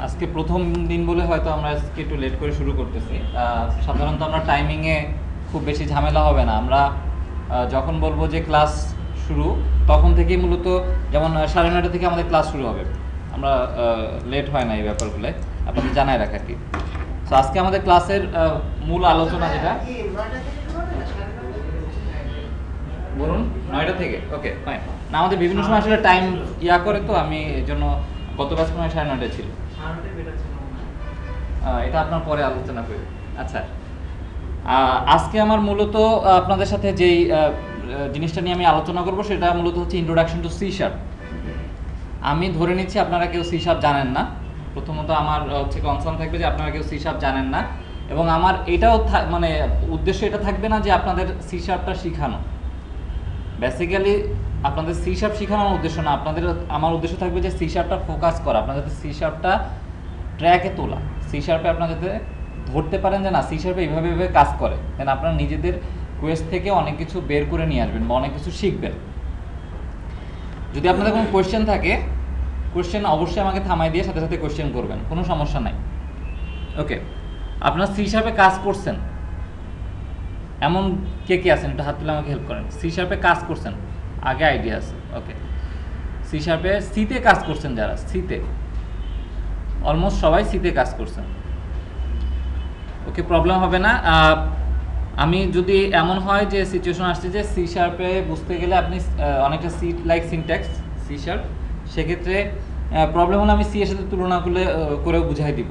আজকে প্রথম দিন বলে হয়তো আমরা আজকে একটু লেট করে শুরু করতেছি। সাধারণত আমরা টাইমিংয়ে খুব বেশি ঝামেলা হবে না। আমরা যখন বলবো যে ক্লাস শুরু, তখন থেকেই মূলত যেমন 9:30 থেকে আমাদের ক্লাস শুরু হবে। আমরা লেট হয় না এই ব্যাপারগুলো, আপনাদের জানাই রাখা কি। তো আজকে আমাদের ক্লাসের মূল আলোচনা যেটা, বলুন 9টা থেকে। Okay fine. না, আমাদের বিভিন্ন সময় আসলে টাইম করে, তো আমি এই জন্য গত ব্যাচ সময় 9:30 ছিল। এটা আপনার পরে আলোচনা করি। আচ্ছা, আজকে আমার মূলত আপনাদের সাথে যেই জিনিসটা নিয়ে আমি আলোচনা করব সেটা মূলত হচ্ছে ইন্ট্রোডাকশন টু সি শার্প। আমি ধরে নিচ্ছি আপনারা কেউ সি শার্প জানেন না। প্রথমত আমার হচ্ছে কনসার্ন থাকবে যে আপনারা কেউ সি শার্প জানেন না, এবং আমার এটাও মানে উদ্দেশ্য এটা থাকবে না যে আপনাদের সি শার্পটা শেখানো। বেসিক্যালি আপনাদের সি শার্প শেখানোর উদ্দেশ্য না, আমার উদ্দেশ্য থাকবে যে সি শার্পটা ফোকাস করা, আপনাদের সি শার্পটা ট্র্যাকে তোলা। সি শার্পে আপনারা যাতে ধরতে পারেন যে না, সি শার্পে এইভাবে এইভাবে কাজ করে, দেন আপনারা নিজেদের কোয়েস্ট থেকে অনেক কিছু বের করে নিয়ে আসবেন বা অনেক কিছু শিখবেন। যদি আপনাদের কোনো কোয়েশ্চেন থাকে, কোয়েশ্চেন অবশ্যই আমাকে থামাই দিয়ে সাথে সাথে কোয়েশ্চেন করবেন, কোনো সমস্যা নাই। ওকে, আপনারা সি শার্পে কাজ করছেন এমন কে কে আছেন? একটু হাত তুলে আমাকে হেল্প করেন। সি শার্পে কাজ করছেন, আগে আইডিয়া আছে। ওকে, সি শার্পে সিতে কাজ করছেন যারা, সিতে অলমোস্ট সবাই সিতে কাজ করছেন। ওকে, প্রবলেম হবে না। আমি যদি এমন হয় যে সিচুয়েশন আসছে যে সি শার্পে বুঝতে গেলে আপনি অনেকটা C like syntax C sharp, সেক্ষেত্রে প্রবলেম হলে আমি সি এর সাথে তুলনা করেও বুঝাই দিব।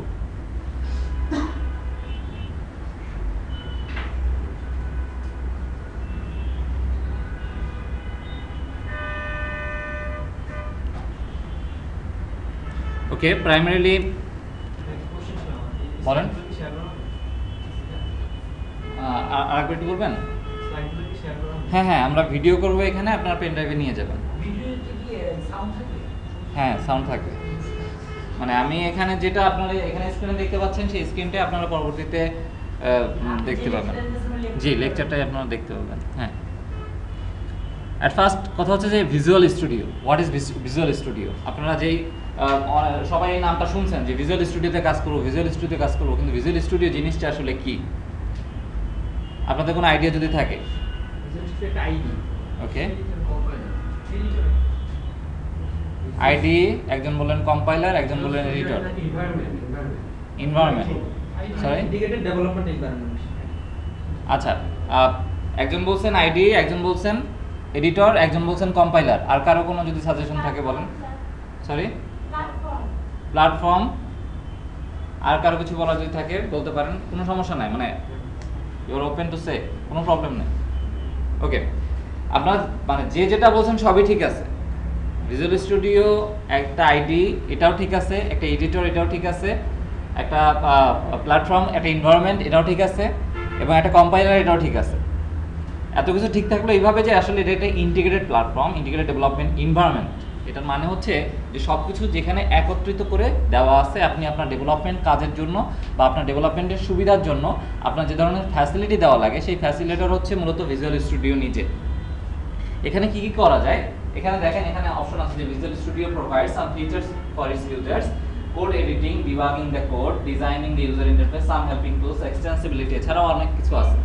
ওকে, প্রাইমারিলি বলেন, আরেকবার একটু বলবেন। হ্যাঁ হ্যাঁ, আমরা ভিডিও করবো এখানে, আপনার পেন ড্রাইভে নিয়ে যাবেন। হ্যাঁ, সাউন্ড থাকবে। মানে আমি এখানে যেটা আপনারা এখানে স্ক্রিনে দেখতে পাচ্ছেন, সেই স্ক্রিনটাই আপনারা পরবর্তীতে দেখতে পাবেন। জি, লেকচারটাই আপনারা দেখতে পাবেন। হ্যাঁ, অ্যাট ফার্স্ট কথা হচ্ছে যে visual studio. What is visual studio? আপনারা যেই সবাই এই নামটা শুনছেন যে ভিজুয়াল স্টুডিওতে কাজ করবো, ভিজুয়াল স্টুডিওতে কাজ করবো, কিন্তু ভিজুয়াল স্টুডিও জিনিসটা আসলে কি? আপনাদের কোনো আইডিয়া যদি থাকে? ওকে, আইডি, একজন বললেন কম্পাইলার, একজন বললেন editor. Environment, sorry, integrated development environment. আচ্ছা, একজন বলছেন আইডি, একজন বলছেন এডিটর, একজন বলছেন কম্পাইলার। আর কারো কোনো যদি সাজেশন থাকে বলেন। Sorry, platform. আর কারো কিছু বলা যদি থাকে বলতে পারেন, কোনো সমস্যা নাই, মানে you are open to say, কোনো প্রবলেম নেই। ওকে, আপনার মানে যে যেটা বলছেন সবই ঠিক আছে। ভিজুয়াল স্টুডিও একটা আইডি, এটাও ঠিক আছে, একটা এডিটর, এটাও ঠিক আছে, একটা প্ল্যাটফর্ম, একটা এনভায়রনমেন্ট, এটাও ঠিক আছে, এবং একটা কম্পাইলার, এটাও ঠিক আছে। এত কিছু ঠিক থাকলো এইভাবে যে আসলে এটা একটা integrated platform, integrated development environment. এটার মানে হচ্ছে যে সব কিছু যেখানে একত্রিত করে দেওয়া আছে, আপনি আপনার ডেভেলপমেন্ট কাজের জন্য বা আপনার ডেভেলপমেন্টের সুবিধার জন্য আপনার যে ধরনের ফ্যাসিলিটি দেওয়া লাগে, সেই ফ্যাসিলিটির হচ্ছে মূলত ভিজুয়াল স্টুডিও নিজে। এখানে কি কি করা যায়? এখানে দেখেন, এখানে অপশন আছে যে visual studio provides some features for its users, code editing, debugging the code, designing the user interface, some helping tools, extensibility, এছাড়াও অনেক কিছু আছে।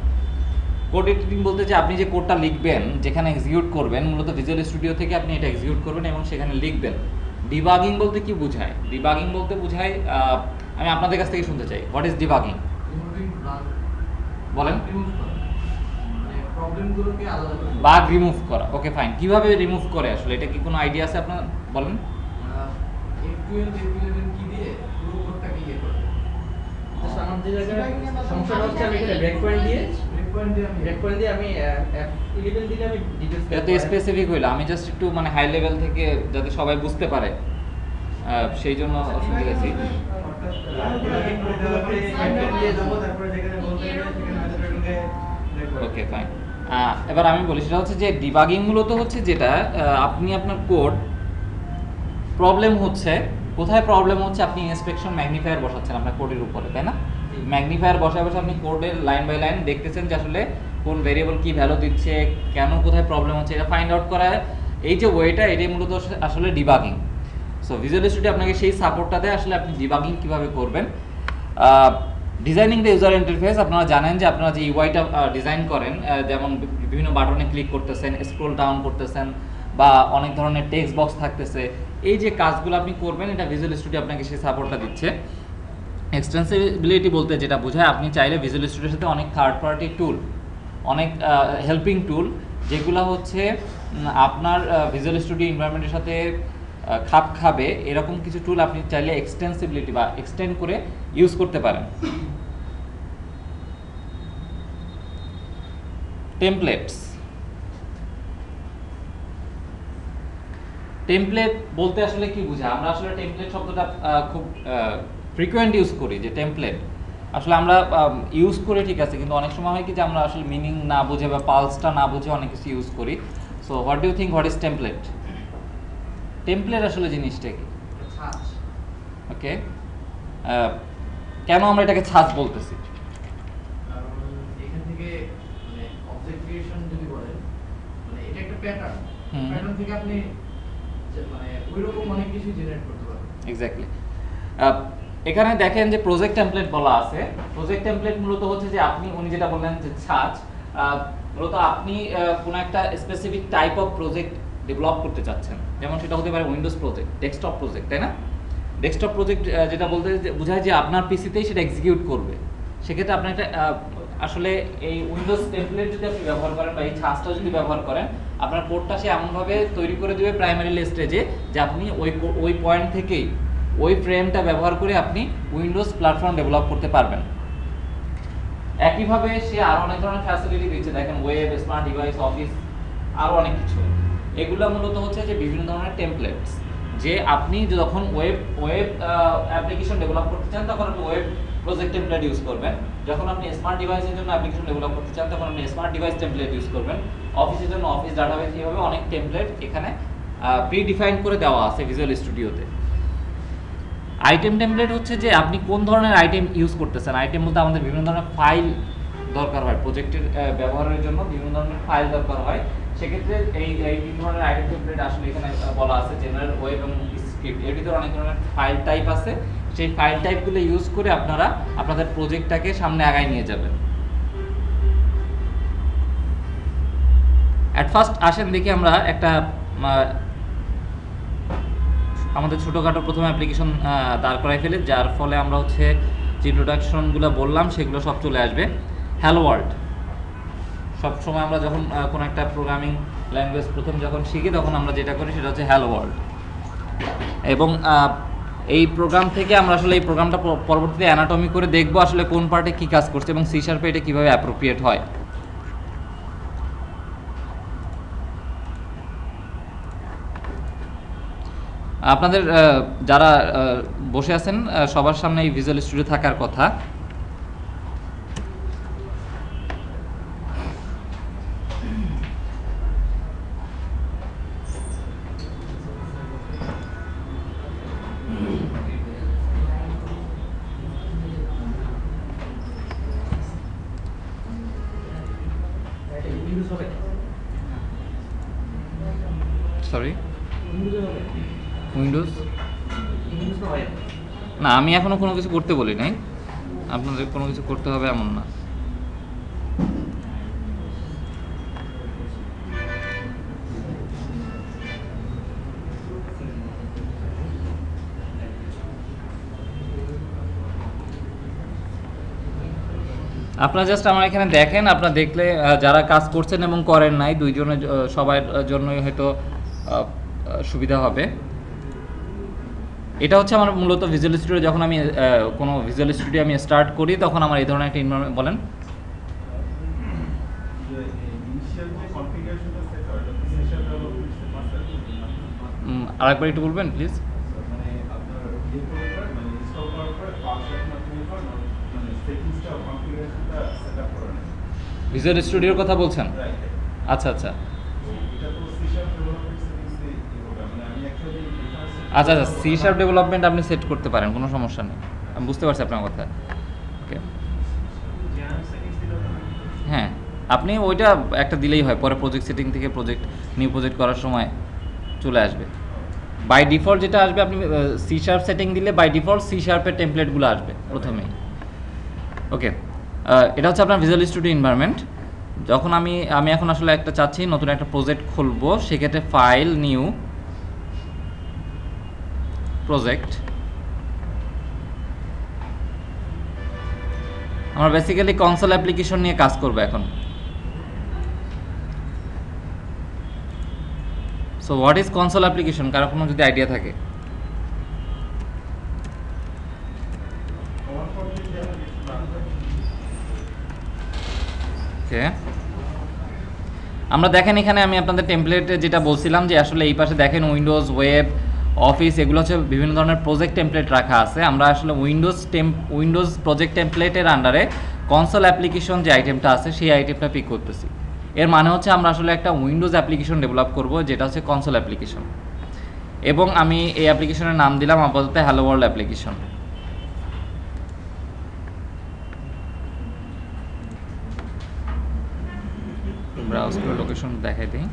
কোড এডিটিং বলতে যে আপনি যে কোডটা লিখবেন, যেখানে এক্সিকিউট করবেন, মূলত ভিজুয়াল স্টুডিও থেকে আপনি এটা এক্সিকিউট করবেন এবং সেখানে লিখবেন। ডিবাগিং বলতে কি বোঝায়? ডিবাগিং বলতে বোঝায়, আমি আপনাদের কাছ থেকে শুনতে চাই, হোয়াট ইজ ডিবাগিং? বলেন। প্রবলেমগুলোকে আলাদা করে বাগ রিমুভ করা। ওকে ফাইন, কিভাবে রিমুভ করে আসলে, এটা কি কোনো আইডিয়া আছে আপনার? বলেন। এফকিউএল ডেফিনেশন কি দিয়ে পুরো কোডটাকে ইয়ে করে। জাস্ট আমার যে জায়গায় সমস্যাটা হচ্ছে, আমি এখানে ব্রেক পয়েন্ট দিয়ে আমি F11 দিলে আমি ডিটেইলস এটা তো স্পেসিফিক হইলো, আমি জাস্ট একটু মানে হাই লেভেল থেকে যাতে সবাই বুঝতে পারে, সেই জন্য অপশন দিয়েছি। ওকে ফাইন, এবার আমি বলি, সেটা হচ্ছে যে ডিবাগিং মূলত হচ্ছে যেটা আপনি আপনার কোড প্রবলেম হচ্ছে, কোথায় প্রবলেম হচ্ছে, আপনি ইন্সপেকশন ম্যাগনিফায়ার বসাচ্ছেন আপনার কোডের উপরে, তাই না? ম্যাগনিফায়ার বসায় বসে আপনি কোডের লাইন বাই লাইন দেখতেছেন যে আসলে কোন ভেরিয়েবল কি ভ্যালু দিচ্ছে, কেন কোথায় প্রবলেম হচ্ছে, এটা ফাইন্ড আউট করা। এই যে ওয়েটা, এটাই মূলত আসলে ডিবাগিং। সো ভিজুয়াল স্টুডিও আপনাকে সেই সাপোর্টটা দেয় আসলে আপনি ডিবাগিং কীভাবে করবেন। ডিজাইনিং দ্য ইউজার ইন্টারফেস, আপনারা জানেন যে আপনারা যে ইউআইটা ডিজাইন করেন, যেমন বিভিন্ন বাটনে ক্লিক করতেছেন, স্ক্রল ডাউন করতেছেন, বা অনেক ধরনের টেক্সট বক্স থাকতেছে, এই যে কাজগুলো আপনি করবেন এটা ভিজুয়াল স্টুডিও আপনাকে সেই সাপোর্টটা দিচ্ছে। এক্সটেন্সিবিলিটি বলতে যেটা বোঝায়, আপনি চাইলে ভিজুয়াল স্টুডিওর সাথে অনেক থার্ড পার্টি টুল, অনেক হেল্পিং টুল, যেগুলো হচ্ছে আপনার ভিজুয়াল স্টুডিও এনভায়রনমেন্টের সাথে খাপ খাবে, এরকম কিছু টুল আপনি চাইলে এক্সটেন্সিবিলিটি বা এক্সটেন্ড করে ইউজ করতে পারেন। টেমপ্লেটস, টেমপ্লেট বলতে আসলে কি বোঝায়? আমরা আসলে টেমপ্লেট শব্দটা খুব ফ্রিকোয়েন্ট ইউজ করি, যে টেমপ্লেট আসলে আমরা ইউজ করি ঠিক আছে, কিন্তু অনেক সময় হয় কি যে আমরা আসলে মিনিং না বুঝে বা পালসটা না বুঝে অনেক কিছু ইউজ করি। So what do you think, what is template? Template আসলে জিনিসটা কি? ওকে, কেন আমরা এটাকে ছাঁচ বলতেছি? কারণ এখান থেকে মানে অবজেক্ট ক্রিয়েশন যদি বলেন, মানে এটা একটা প্যাটার্ন, প্যাটার্ন থেকে আপনি মানে ওইরকম অনেক কিছু জেনারেট করতে পারবেন। এক্স্যাক্টলি। এখানে দেখেন যে প্রজেক্ট টেমপ্লেট বলা আছে। প্রজেক্ট টেমপ্লেট মূলত হচ্ছে যে উনি যেটা বললেন যে ছাঁচ, মূলত আপনি কোনো একটা specific type of project develop করতে চাচ্ছেন, যেমন সেটা হতে পারে উইন্ডোজ প্রজেক্ট, ডেস্কটপ প্রজেক্ট, তাই না? ডেস্কটপ প্রজেক্ট যেটা বলতে বোঝায় যে আপনার পিসিতেই সেটা এক্সিকিউট করবে। সেক্ষেত্রে আপনি একটা আসলে এই উইন্ডোজ টেমপ্লেট যদি আপনি ব্যবহার করেন বা এই ছাঁচটা যদি ব্যবহার করেন, আপনার কোডটা সে এমনভাবে তৈরি করে দেবে প্রাইমারি স্টেজে যে আপনি ওই পয়েন্ট থেকেই ওই ফ্রেমটা ব্যবহার করে আপনি উইন্ডোজ প্ল্যাটফর্ম ডেভেলপ করতে পারবেন। একইভাবে সে আরও অনেক ধরনের ফ্যাসিলিটি দিচ্ছে, দেখেন ওয়েব, স্মার্ট ডিভাইস, অফিস, আরও অনেক কিছু। এগুলো মূলত হচ্ছে যে বিভিন্ন ধরনের টেমপ্লেটস, যে আপনি যখন ওয়েব অ্যাপ্লিকেশন ডেভেলপ করতে চান তখন আপনি ওয়েব প্রজেক্ট টেমপ্লেট ইউজ করবেন, যখন আপনি স্মার্ট ডিভাইসের জন্য অ্যাপ্লিকেশন ডেভেলপ করতে চান তখন আপনি স্মার্ট ডিভাইস টেমপ্লেট ইউজ করবেন, অফিসের জন্য অফিস ডাটাবেস, এইভাবে অনেক টেমপ্লেট এখানে প্রি ডিফাইন করে দেওয়া আছে ভিজুয়াল স্টুডিওতে। আইটেম টেমপ্লেট হচ্ছে যে আপনি কোন ধরনের আইটেম ইউজ করতেছেন। আইটেম বলতে আমাদের বিভিন্ন ধরনের ফাইল দরকার হয়, প্রজেক্টের ব্যবহারের জন্য বিভিন্ন ধরনের ফাইল দরকার হয়। সেক্ষেত্রে এই তিন ধরনের আইটেম টেমপ্লেট আসলে এখানে বলা আছে, জেনারেল, ওয়েব এবং স্ক্রিপ্ট। এর ভিতরে অনেক ধরনের ফাইল টাইপ আছে, সেই ফাইল টাইপগুলো ইউজ করে আপনারা আপনাদের প্রজেক্টটাকে সামনে আগায় নিয়ে যাবেন। অ্যাট ফার্স্ট আসেন দেখি আমরা একটা আমাদের ছোটোখাটো প্রথম অ্যাপ্লিকেশন দাঁড় করাই ফেলে, যার ফলে আমরা হচ্ছে যে ইন্ট্রোডাকশনগুলো বললাম সেগুলো সব চলে আসবে। হ্যালো ওয়ার্ল্ড, সবসময় আমরা যখন কোনো একটা প্রোগ্রামিং ল্যাঙ্গুয়েজ প্রথম যখন শিখি তখন আমরা যেটা করি সেটা হচ্ছে হ্যালো ওয়ার্ল্ড। এবং এই প্রোগ্রাম থেকে আমরা আসলে এই প্রোগ্রামটা পরবর্তীতে অ্যানাটমি করে দেখবো আসলে কোন পার্টে কী কাজ করছে এবং সি শার্পে এটা কীভাবে অ্যাপ্রোপ্রিয়েট হয়। আপনাদের যারা বসে আছেন সবার সামনে এই ভিজুয়াল স্টুডিও থাকার কথা। সরি, উইন্ডোজ না, আমি এখনো কোনো কিছু করতে বলি নাই, আপনাদের কোনো কিছু করতে হবে এমন না। আপনারা জাস্ট আমার এখানে দেখেন, আপনারা দেখলে যারা কাজ করছেন এবং করেন নাই দুইজনের সবার জন্যই হয়তো সুবিধা হবে। এটা হচ্ছে আমার মূলত ভিজুয়াল স্টুডিও। যখন আমি কোনো ভিজুয়াল স্টুডিও আমি স্টার্ট করি তখন আমার এই ধরনের একটা এনভায়রনমেন্ট, বলেন আরেকবার একটু বলবেন প্লিজ। ভিজুয়াল স্টুডিওর কথা বলছেন? আচ্ছা আচ্ছা আচ্ছা আচ্ছা, সি শার্প ডেভেলপমেন্ট আপনি সেট করতে পারেন, কোনো সমস্যা নেই, আমি বুঝতে পারছি আপনার কথা। ওকে, হ্যাঁ, আপনি ওইটা একটা দিলেই হয়, পরে প্রজেক্ট সেটিং থেকে নিউ প্রজেক্ট করার সময় চলে আসবে। বাই ডিফল্ট যেটা আসবে, আপনি সি শার্প সেটিং দিলে বাই ডিফল্ট সি শার্পের টেমপ্লেটগুলো আসবে প্রথমেই। ওকে, এটা হচ্ছে আপনার ভিজুয়াল স্টুডিও এনভায়রনমেন্ট। যখন আমি এখন আসলে একটা চাচ্ছি নতুন একটা প্রজেক্ট খুলবো, সেক্ষেত্রে ফাইল, নিউ প্রজেক্ট। আমরা বেসিক্যালি কনসোল অ্যাপ্লিকেশন নিয়ে কাজ করবো এখন। So what is console application, কারো কোনো যদি আইডিয়া থাকে? ওকে, আমরা দেখেন এখানে আমি আপনাদের টেমপ্লেটে যেটা বলছিলাম যে আসলে এই পাশে দেখেন উইন্ডোজ, ওয়েব, অফিস, এগুলো হচ্ছে বিভিন্ন ধরনের প্রজেক্ট টেমপ্লেট রাখা আছে। আমরা আসলে উইন্ডোজ প্রজেক্ট টেমপ্লেটের আন্ডারে কনসোল অ্যাপ্লিকেশন যে আইটেমটা আছে সেই আইটেমটা পিক করতেছি। এর মানে হচ্ছে আমরা আসলে একটা উইন্ডোজ অ্যাপ্লিকেশন ডেভেলপ করব যেটা হচ্ছে কনসোল অ্যাপ্লিকেশন, এবং আমি এই অ্যাপ্লিকেশনের নাম দিলাম আপাতত হ্যালো ওয়ার্ল্ড অ্যাপ্লিকেশন। ব্রাউজ করে লোকেশন দেখাই দিই।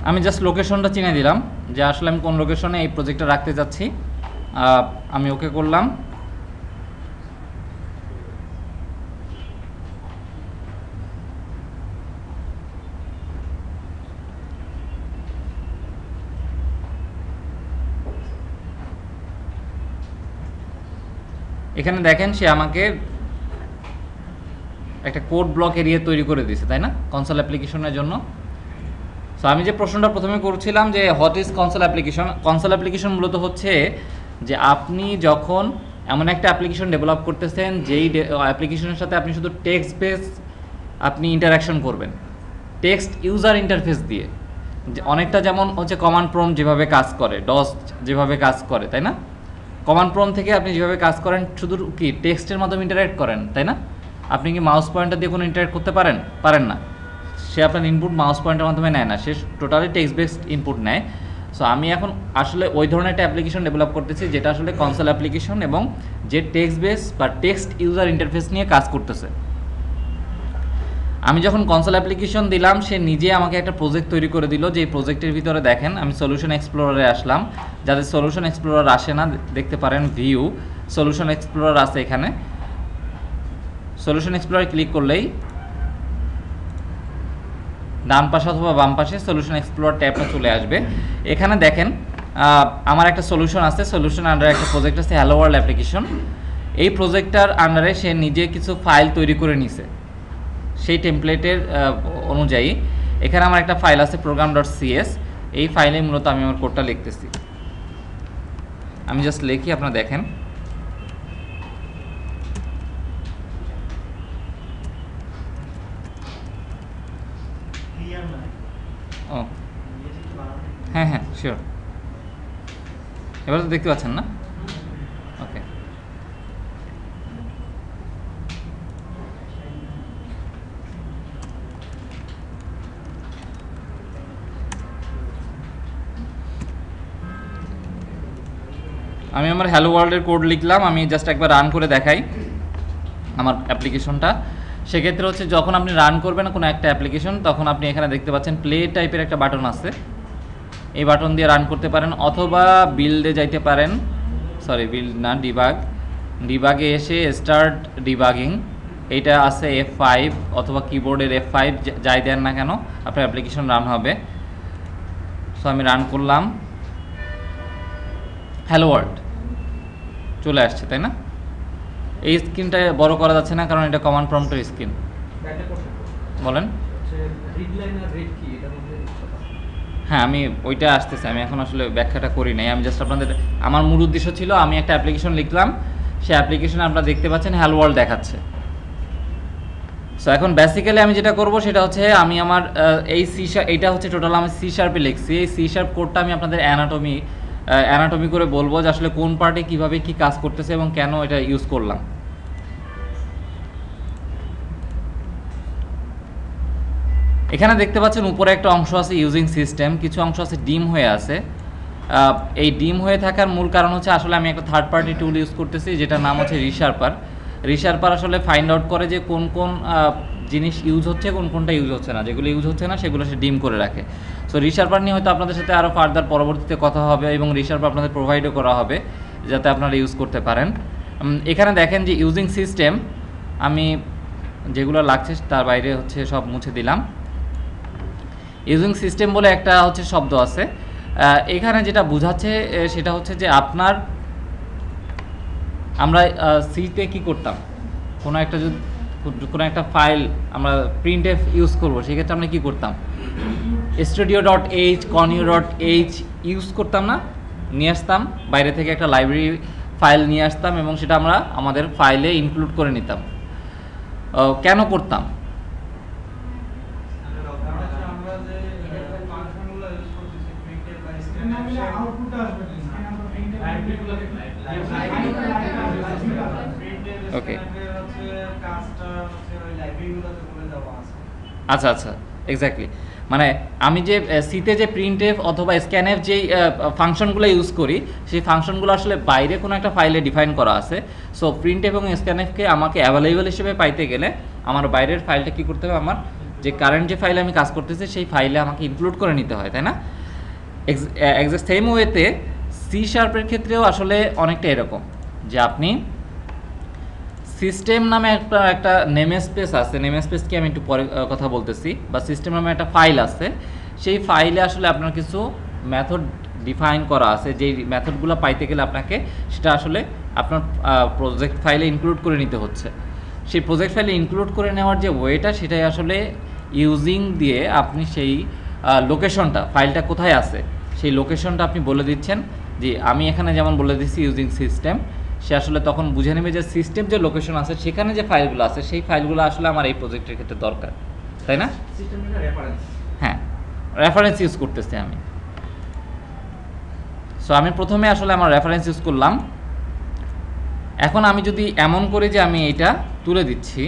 আমি জাস্ট লোকেশনটা চিনে দিলাম যে আসলে আমি কোন লোকেশনে এই প্রজেক্টটা রাখতে যাচ্ছি। আমি ওকে করলাম। এখানে দেখেন সে আমাকে একটা কোড ব্লক এরিয়া তৈরি করে দিয়েছে, তাই না, কনসোল অ্যাপ্লিকেশনের জন্য। সো আমি যে প্রশ্নটা প্রথমে করছিলাম যে what is console application, console application মূলত হচ্ছে যে আপনি যখন এমন একটা অ্যাপ্লিকেশন ডেভেলপ করতেছেন যেই অ্যাপ্লিকেশনের সাথে আপনি শুধু টেক্সট বেস আপনি ইন্টারাকশন করবেন, টেক্সট ইউজার ইন্টারফেস দিয়ে, অনেকটা যেমন হচ্ছে কমান্ড প্রম্পট যেভাবে কাজ করে, ডস যেভাবে কাজ করে, তাই না। কমান্ড প্রম্পট থেকে আপনি যেভাবে কাজ করেন শুধু কি টেক্সটের মাধ্যমে ইন্টারাক্ট করেন, তাই না। আপনি কি মাউস পয়েন্টার দিয়ে কোনো ইন্টারাক্ট করতে পারেন না। সে আপনার ইনপুট মাউস পয়েন্টের মাধ্যমে নেয় না, সে টোটালি টেক্সট বেসড ইনপুট নেয়। সো আমি এখন আসলে ওই ধরনের একটা অ্যাপ্লিকেশন ডেভেলপ করতেছি যেটা আসলে কনসোল অ্যাপ্লিকেশন এবং যে টেক্সট বেস বা টেক্সট ইউজার ইন্টারফেস নিয়ে কাজ করতেছে। আমি যখন কনসোল অ্যাপ্লিকেশন দিলাম সে নিজে আমাকে একটা প্রজেক্ট তৈরি করে দিল, যে প্রজেক্টের ভিতরে দেখেন আমি সলিউশন এক্সপ্লোরারে আসলাম। যাদের সলিউশন এক্সপ্লোরার আসে না দেখতে পারেন ভিউ সলিউশন এক্সপ্লোরার আছে এখানে। সলিউশন এক্সপ্লোরার ক্লিক করলেই ডান পাশে অথবা বাম পাশে সলিউশন এক্সপ্লোরার ট্যাবটা চলে আসবে। এখানে দেখেন আমার একটা সলিউশন আছে, সলিউশন আন্ডারে একটা প্রজেক্ট আছে হ্যালো ওয়ার্ল্ড অ্যাপ্লিকেশন। এই প্রজেক্টটার আন্ডারে সে নিজে কিছু ফাইল তৈরি করে নিছে সেই টেমপ্লেটের অনুযায়ী। এখানে আমার একটা ফাইল আছে program.cs, এই ফাইলে মূলত আমি আমার কোডটা লিখতেছি। আমি জাস্ট লিখি, আপনারা দেখেন। ও হ্যাঁ হ্যাঁ শিওর, এবার তো দেখতে পাচ্ছেন না। ওকে, আমি আমার হ্যালো ওয়ার্ল্ডের কোড লিখলাম। আমি জাস্ট একবার রান করে দেখাই আমার অ্যাপ্লিকেশনটা। সেক্ষেত্রে হচ্ছে যখন আপনি রান করবেন কোনো একটা অ্যাপ্লিকেশন, তখন আপনি এখানে দেখতে পাচ্ছেন প্লে টাইপের একটা বাটন আছে, এই বাটন দিয়ে রান করতে পারেন, অথবা বিল্ডে যাইতে পারেন, সরি বিল্ড না, ডিবাগে এসে স্টার্ট ডিবাগিং, এইটা আছে F5 অথবা কিবোর্ডের F5 যাই দেন না কেন আপনার অ্যাপ্লিকেশন রান হবে। সো আমি রান করলাম, হ্যালো ওয়ার্ল্ড চলে আসছে, তাই না। এই স্ক্রিনটা বড় করা যাচ্ছে না কারণ এটা কমান্ড প্রম্পটের স্ক্রিন। বলেন। হ্যাঁ আমি ওইটা আসতেছে, আমি এখন আসলে ব্যাখ্যাটা করি নাই, আমি জাস্ট আপনাদের, আমার মূল উদ্দেশ্য ছিল আমি একটা অ্যাপ্লিকেশন লিখলাম, সেই অ্যাপ্লিকেশনে আপনারা দেখতে পাচ্ছেন হ্যালো ওয়ার্ল্ড দেখাচ্ছে। সো এখন বেসিক্যালি আমি যেটা করব সেটা হচ্ছে আমি আমার এই এইটা হচ্ছে টোটাল আমি C# লিখছি। এই C# কোডটা আমি আপনাদের অ্যানাটমি অ্যানাটমি করে বলবো যে আসলে কোন পার্টে কিভাবে কি কাজ করতেছে এবং কেন এটা ইউজ করলাম। এখানে দেখতে পাচ্ছেন উপরে একটা অংশ আছে ইউজিং সিস্টেম, কিছু অংশ আছে ডিম হয়ে আছে। এই ডিম হয়ে থাকার মূল কারণ হচ্ছে আসলে আমি একটা থার্ড পার্টি টুল ইউজ করতেছি যেটার নাম হচ্ছে রিশার্পার। রিশার্পার আসলে ফাইন্ড আউট করে যে কোন কোন জিনিস ইউজ হচ্ছে, কোন কোনটা ইউজ হচ্ছে না, যেগুলো ইউজ হচ্ছে না সেগুলো সে ডিম করে রাখে। সো রিশার্পার নিয়ে হয়তো আপনাদের সাথে আরও ফার্দার পরবর্তীতে কথা হবে এবং রিশার্পার আপনাদের প্রোভাইডও করা হবে যাতে আপনারা ইউজ করতে পারেন। এখানে দেখেন যে ইউজিং সিস্টেম, আমি যেগুলো লাগছে তার বাইরে হচ্ছে সব মুছে দিলাম। ইউজিং সিস্টেম বলে একটা হচ্ছে শব্দ আছে, এখানে যেটা বোঝাচ্ছে সেটা হচ্ছে যে আমরা সিতে কি করতাম, কোনো একটা ফাইল আমরা প্রিন্ট এফ ইউজ করবো, সেক্ষেত্রে আমরা কি করতাম, studio.h conio.h ইউজ করতাম না, নিয়ে আসতাম বাইরে থেকে একটা লাইব্রেরি ফাইল নিয়ে আসতাম এবং সেটা আমরা আমাদের ফাইলে ইনক্লুড করে নিতাম। কেন করতাম? ওকে, আচ্ছা আচ্ছা, এক্স্যাক্টলি। মানে আমি যে সিতে যে প্রিন্টএফ অথবা স্ক্যানএফ যেই ফাংশনগুলো ইউজ করি, সেই ফাংশনগুলো আসলে বাইরে কোনো একটা ফাইলে ডিফাইন করা আছে। সো প্রিন্টএফ এবং স্ক্যানএফকে আমাকে অ্যাভেলেবল হিসেবে পাইতে গেলে আমার বাইরের ফাইলটা কী করতে হবে, আমার যে কারেন্ট যে ফাইলে আমি কাজ করতেছি সেই ফাইলে আমাকে ইনক্লুড করে নিতে হয়, তাই না? এক্সাক্ট সেম ওয়েতে সি শার্পের ক্ষেত্রেও আসলে অনেকটা এরকম যে আপনি সিস্টেম নামে একটা নেম স্পেস আছে, নেম স্পেসকে আমি একটু পরে কথা বলতেছি, বা সিস্টেম নামে একটা ফাইল আছে, সেই ফাইলে আসলে আপনার কিছু মেথড ডিফাইন করা আছে, যেই মেথডগুলো পাইতে গেলে আপনাকে সেটা আসলে আপনার প্রজেক্ট ফাইলে ইনক্লুড করে নিতে হচ্ছে। সেই প্রজেক্ট ফাইলে ইনক্লুড করে নেওয়ার যে ওয়েটা, সেটাই আসলে ইউজিং দিয়ে আপনি সেই লোকেশনটা, ফাইলটা কোথায় আছে সেই লোকেশনটা আপনি বলে দিচ্ছেন। যে আমি এখানে যেমন বলে দিচ্ছি ইউজিং সিস্টেম, সে আসলে তখন বুঝে নেবে যে সিস্টেম যে লোকেশন আছে সেখানে যে ফাইলগুলো আছে সেই ফাইলগুলো আসলে আমার এই প্রজেক্টের ক্ষেত্রে দরকার, তাই না? হ্যাঁ, রেফারেন্স ইউজ করতেছি আমি। সো আমি প্রথমে আসলে আমার রেফারেন্স ইউজ করলাম। এখন আমি যদি এমন করি যে আমি এটা তুলে দিচ্ছি,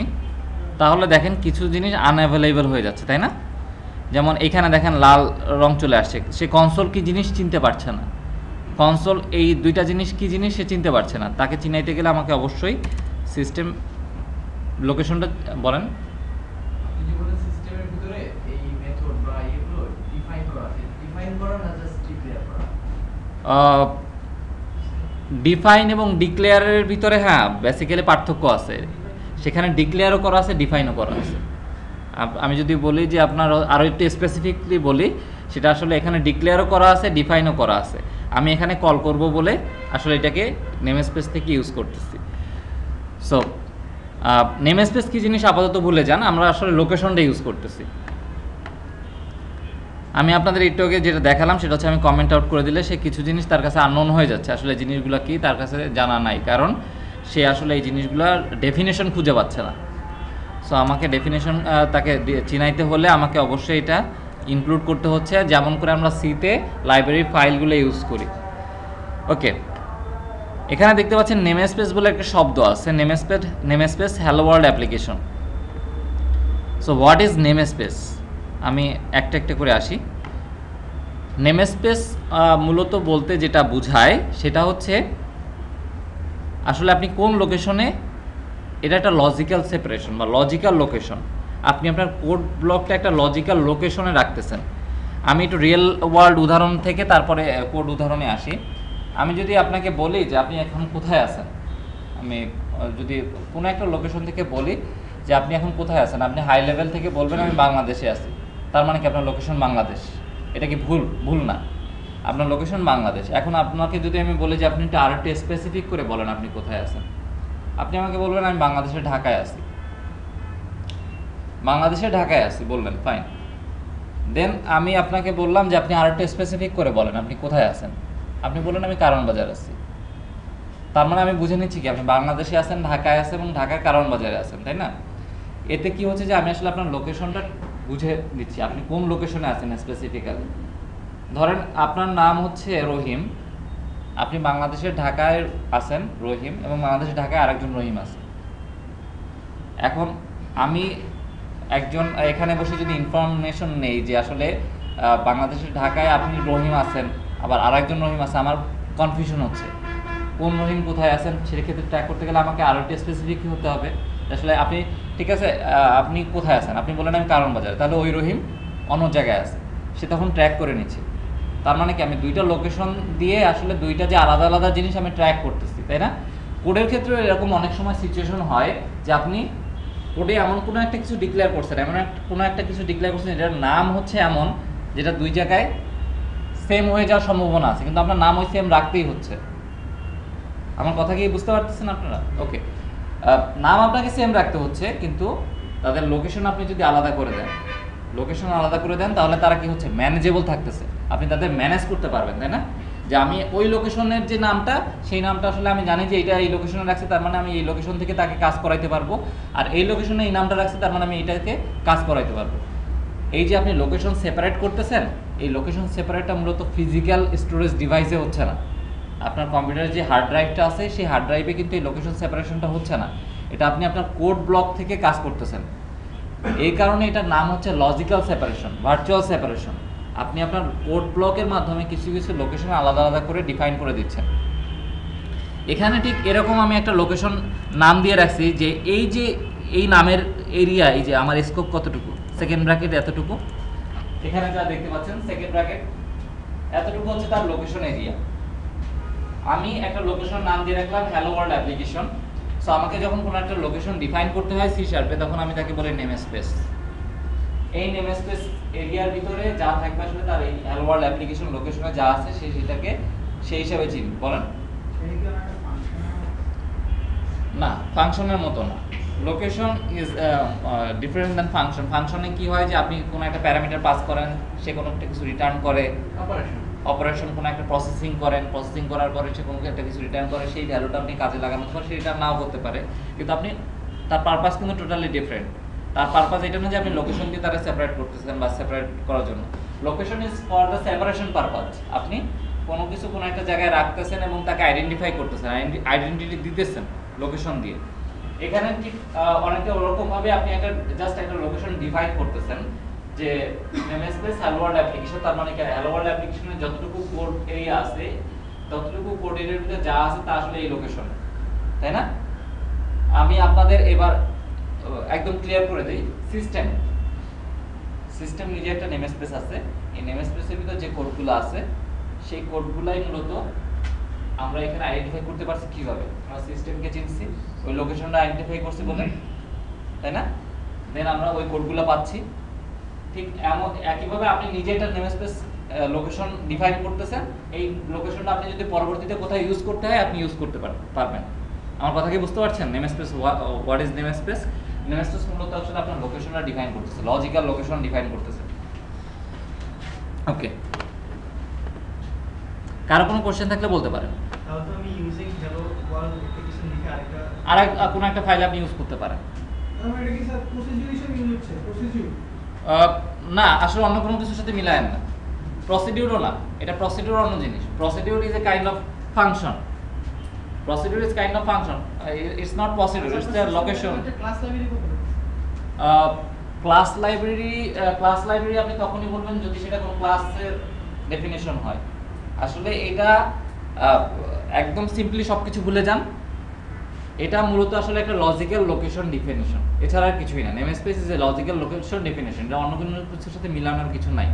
তাহলে দেখেন কিছু জিনিস আনঅ্যাভেলেবল হয়ে যাচ্ছে, তাই না? যেমন এখানে দেখেন লাল রং চলে আসছে, সে কনসোল কি জিনিস চিনতে পারছে না। কনসোল এই দুইটা জিনিস কি জিনিস সে চিনতে পারছে না। তাকে চিনাইতে গেলে আমাকে অবশ্যই সিস্টেম লোকেশনটা বলেন। ডিফাইন এবং ডিক্লেয়ারের ভিতরে হ্যাঁ বেসিক্যালি পার্থক্য আছে। সেখানে ডিক্লেয়ারও করা আছে, ডিফাইনও করা আছে। আমি যদি বলি যে আপনার আরও একটু স্পেসিফিকলি বলি, সেটা আসলে এখানে ডিক্লেয়ারও করা আছে, ডিফাইনও করা আছে। আমি এখানে কল করব বলে আসলে এটাকে নেম স্পেস থেকে ইউজ করতেছি। সো নেম স্পেস কী জিনিস আপাতত ভুলে যান, আমরা আসলে লোকেশনটা ইউজ করতেছি। আমি আপনাদের একটু আগে যেটা দেখালাম সেটা হচ্ছে আমি কমেন্ট আউট করে দিলে সে কিছু জিনিস তার কাছে আননোন হয়ে যাচ্ছে, আসলে জিনিসগুলো কি তার কাছে জানা নাই, কারণ সে আসলে এই জিনিসগুলোর ডেফিনেশন খুঁজে পাচ্ছে না। সো আমাকে ডেফিনেশন তাকে চিনাইতে হলে আমাকে অবশ্যই এটা ইনক্লুড করতে হচ্ছে, যেমন করে আমরা সিতে লাইব্রেরি ফাইলগুলো ইউজ করি। ওকে, এখানে দেখতে পাচ্ছেন নেম স্পেস বলে একটা শব্দ আছে, name space hello world application. So what is name space, আমি একটা একটা করে আসি। নেম স্পেস মূলত বলতে যেটা বোঝায় সেটা হচ্ছে আসলে আপনি কোন লোকেশনে, এটা একটা লজিক্যাল সেপারেশন বা লজিক্যাল লোকেশন। আপনি আপনার কোড ব্লকটা একটা লজিক্যাল লোকেশনে রাখতেছেন। আমি একটু রিয়েল ওয়ার্ল্ড উদাহরণ থেকে তারপরে কোড উদাহরণে আসি। আমি যদি আপনাকে বলি যে আপনি এখন কোথায় আছেন, আমি যদি কোনো একটা লোকেশন থেকে বলি যে আপনি এখন কোথায় আছেন, আপনি হাই লেভেল থেকে বলবেন আমি বাংলাদেশে আছি, তার মানে কি আপনার লোকেশন বাংলাদেশ। এটা কি ভুল না? আপনার লোকেশন বাংলাদেশ। এখন আপনাকে যদি আমি বলি যে আপনি একটু আরেকটু স্পেসিফিক করে বলেন আপনি কোথায় আছেন, আপনি আমাকে বলবেন আমি বাংলাদেশের ঢাকায় আছি। বাংলাদেশের ঢাকায় আছি বললেন, ফাইন। দেন আমি আপনাকে বললাম যে আপনি আরেকটু স্পেসিফিক করে বলেন আপনি কোথায় আছেন, আপনি বললেন আমি কারণ বাজার আছি। তার মানে আমি বুঝে নিচ্ছি কি আপনি বাংলাদেশে আছেন, ঢাকায় আছেন এবং ঢাকার কারণ বাজারে আছেন, তাই না? এতে কি হচ্ছে যে আমি আসলে আপনার লোকেশনটা বুঝে দিচ্ছি, আপনি কোন লোকেশনে আছেন স্পেসিফিক্যালি। ধরেন আপনার নাম হচ্ছে রহিম, আপনি বাংলাদেশের ঢাকায় আছেন রহিম, এবং বাংলাদেশের ঢাকায় আরেকজন রহিম আছে। এখন আমি একজন এখানে বসে যদি ইনফরমেশন নেই যে আসলে বাংলাদেশের ঢাকায় আপনি রহিম আছেন, আবার আরেকজন রহিম আছে, আমার কনফিউশন হচ্ছে কোন রহিম কোথায় আছেন। সেক্ষেত্রে ট্র্যাক করতে গেলে আমাকে আরও একটু স্পেসিফিক হতে হবে। আসলে আপনি ঠিক আছে, আপনি কোথায় আছেন, আপনি বললেন আমি কারণ বাজারে, তাহলে ওই রহিম অন্য জায়গায় আছে, সে তখন ট্র্যাক করে নিচ্ছে। তার মানে কি আমি দুইটা লোকেশন দিয়ে আসলে দুইটা যে আলাদা আলাদা জিনিস আমি ট্র্যাক করতেছি, তাই না? কোডের ক্ষেত্রে এরকম অনেক সময় সিচুয়েশন হয় যে আপনি কোডে এমন কোনো একটা কিছু ডিক্লেয়ার করছেন, কোনো একটা কিছু ডিক্লেয়ার করছেন এটার নাম হচ্ছে এমন যেটা দুই জায়গায় সেম হয়ে যাওয়ার সম্ভাবনা আছে, কিন্তু আপনার নাম ওই সেম রাখতেই হচ্ছে। আমার কথা কি বুঝতে পারতেছেন আপনারা? ওকে, নাম আপনাকে সেম রাখতে হচ্ছে, কিন্তু তাদের লোকেশন আপনি যদি আলাদা করে দেন তাহলে তারা কি হচ্ছে, ম্যানেজেবল থাকতেছে, আপনি তাদের ম্যানেজ করতে পারবেন, তাই না? যে আমি ওই লোকেশনের যে নামটা, সেই নামটা আসলে আমি জানি যে এটা এই লোকেশনে রাখছে, তার মানে আমি এই লোকেশন থেকে তাকে কাজ করাইতে পারবো, আর এই লোকেশনে এই নামটা রাখছে, তার মানে আমি এটাকে কাজ করাইতে পারবো। এই যে আপনি লোকেশন সেপারেট করতেছেন, এই লোকেশন সেপারেটটা মূলত ফিজিক্যাল স্টোরেজ ডিভাইসে হচ্ছে না। আপনার কম্পিউটারের যে হার্ড ড্রাইভটা আছে, সেই হার্ড ড্রাইভে কিন্তু এই লোকেশন সেপারেশনটা হচ্ছে না, এটা আপনি আপনার কোড ব্লক থেকে কাজ করতেছেন। এই কারণে এটার নাম হচ্ছে লজিক্যাল সেপারেশন, ভার্চুয়াল সেপারেশন। আপনি আপনার কোড ব্লকের মাধ্যমে কিছু কিছু লোকেশন আলাদা আলাদা করে ডিফাইন করে দিচ্ছেন। এখানে ঠিক এরকম আমি একটা লোকেশন নাম দিয়ে রাখছি যে এই নামের এরিয়া, এই যে আমার স্কোপ কতটুকু, সেকেন্ড ব্র্যাকেট এতটুকু, এখানে যা দেখতে পাচ্ছেন সেকেন্ড ব্র্যাকেট এতটুকু হচ্ছে তার লোকেশন এরিয়া। আমি একটা লোকেশন নাম দিয়ে রাখলাম হ্যালো ওয়ার্ল্ড অ্যাপ্লিকেশন। সো আমাকে যখন কোনো একটা লোকেশন ডিফাইন করতে হয় সি শার্পে, তখন আমি তাকে বলি নেম স্পেস। এই নেম স্পেস এরিয়ার ভিতরে যা থাকবে আসলে তার এই হ্যালো ওয়ার্ল্ড অ্যাপ্লিকেশন লোকেশনে যা আছে সেটাকে সেই হিসাবে চিনি। বলেন না, ফাংশনের মতো না। Location is different than function. ফাংশনে কি হয় যে আপনি কোনো একটা প্যারামিটার পাস করেন, সে কোনো একটা কিছু রিটার্ন করে, অপারেশন কোনো একটা প্রসেসিং করার পরে সে কোনো একটা কিছু রিটার্ন করে, সেই ভ্যালুটা আপনি কাজে লাগানোর পর সে রিটার্ন নাও করতে পারে, কিন্তু আপনি তার পারপাস কিন্তু টোটালি ডিফারেন্ট। তার পারপাস এটা না যে আপনি লোকেশন দিয়ে তারা সেপারেট করতেছেন বা সেপারেট করার জন্য। Location is for the separation purpose. আপনি কোনো কিছু কোনো একটা জায়গায় রাখতেছেন এবং তাকে আইডেন্টিফাই করতেছেন, আইডেন্টিটি দিতেছেন লোকেশন দিয়ে। এখানে ঠিক অনেকটা ওরকমভাবে আপনি জাস্ট একটা লোকেশন ডিফাইন করতেছেন যে নেমস্পেস হ্যালো ওয়ার্ল্ড অ্যাপ্লিকেশন, তার মানে কি হ্যালো ওয়ার্ল্ড অ্যাপ্লিকেশনে যতটুকু কোড এরিয়া আছে, ততটুকু কোড এরিয়ার ভিতরে যা আছে তা আসলে এই লোকেশন, তাই না? আমি আপনাদের এবার একদম ক্লিয়ার করে দেই। সিস্টেম নিজে একটা নেমস্পেস আছে, এই নেমস্পেসের ভিতরে যে কোডগুলো আছে সেই কোডগুলাই মূলত আমরা এখানে আইডেন্টিফাই করতে পারছি কিভাবে, আমরা সিস্টেমকে চিনছি, ওই লোকেশনটা আইডেন্টিফাই করছি বলে, তাই না? দেন আমরা ওই কোডগুলো পাচ্ছি। ঠিক এমন একইভাবে আপনি নিজে একটা নেমস্পেস লোকেশন ডিফাইন করতেছেন, এই লোকেশনটা আপনি যদি পরবর্তীতে কোথায় ইউজ করতে হয় আপনি ইউজ করতে পারবেন। আমার কথা কি বুঝতে পারছেন? Namespace, what is namespace? Namespace মূলত আসলে আপনার লোকেশনটা ডিফাইন করতেছে, লজিক্যাল লোকেশন ডিফাইন করতেছে। ওকে, কারো কোনো কোশ্চেন থাকলে বলতে পারেন। তাহলে তো আমি ইউজিং হ্যালো ওয়ার্ল্ড অ্যাপ্লিকেশন লিখে কোনো একটা ফাইল আপনি ইউজ করতে পারেন। এটা কি স্যার প্রসিডিউর হিসেবে ইউজ হচ্ছে? প্রসিডিউর না, আসলে অন্য কোনো কিছুর সাথে মিলায়েন না। প্রসিডিউরও না, এটা প্রসিডিউর অন্য জিনিস। Procedure is a kind of function. Procedure is kind of function. It's not procedure, it's a location. Class library আপনি তখনই বলবেন যদি সেটা কোনো ক্লাসের ডেফিনিশন হয়। আসলে এটা একদম সিম্পলি সবকিছু ভুলে যান। এটা মূলত আসলে একটা লজিক্যাল লোকেশন ডেফিনিশন, এছাড়া আর কিছুই না। Namespace is a logical location definition, এটা অন্য কোনো কিছুর সাথে মিলানোর কিছু নাই।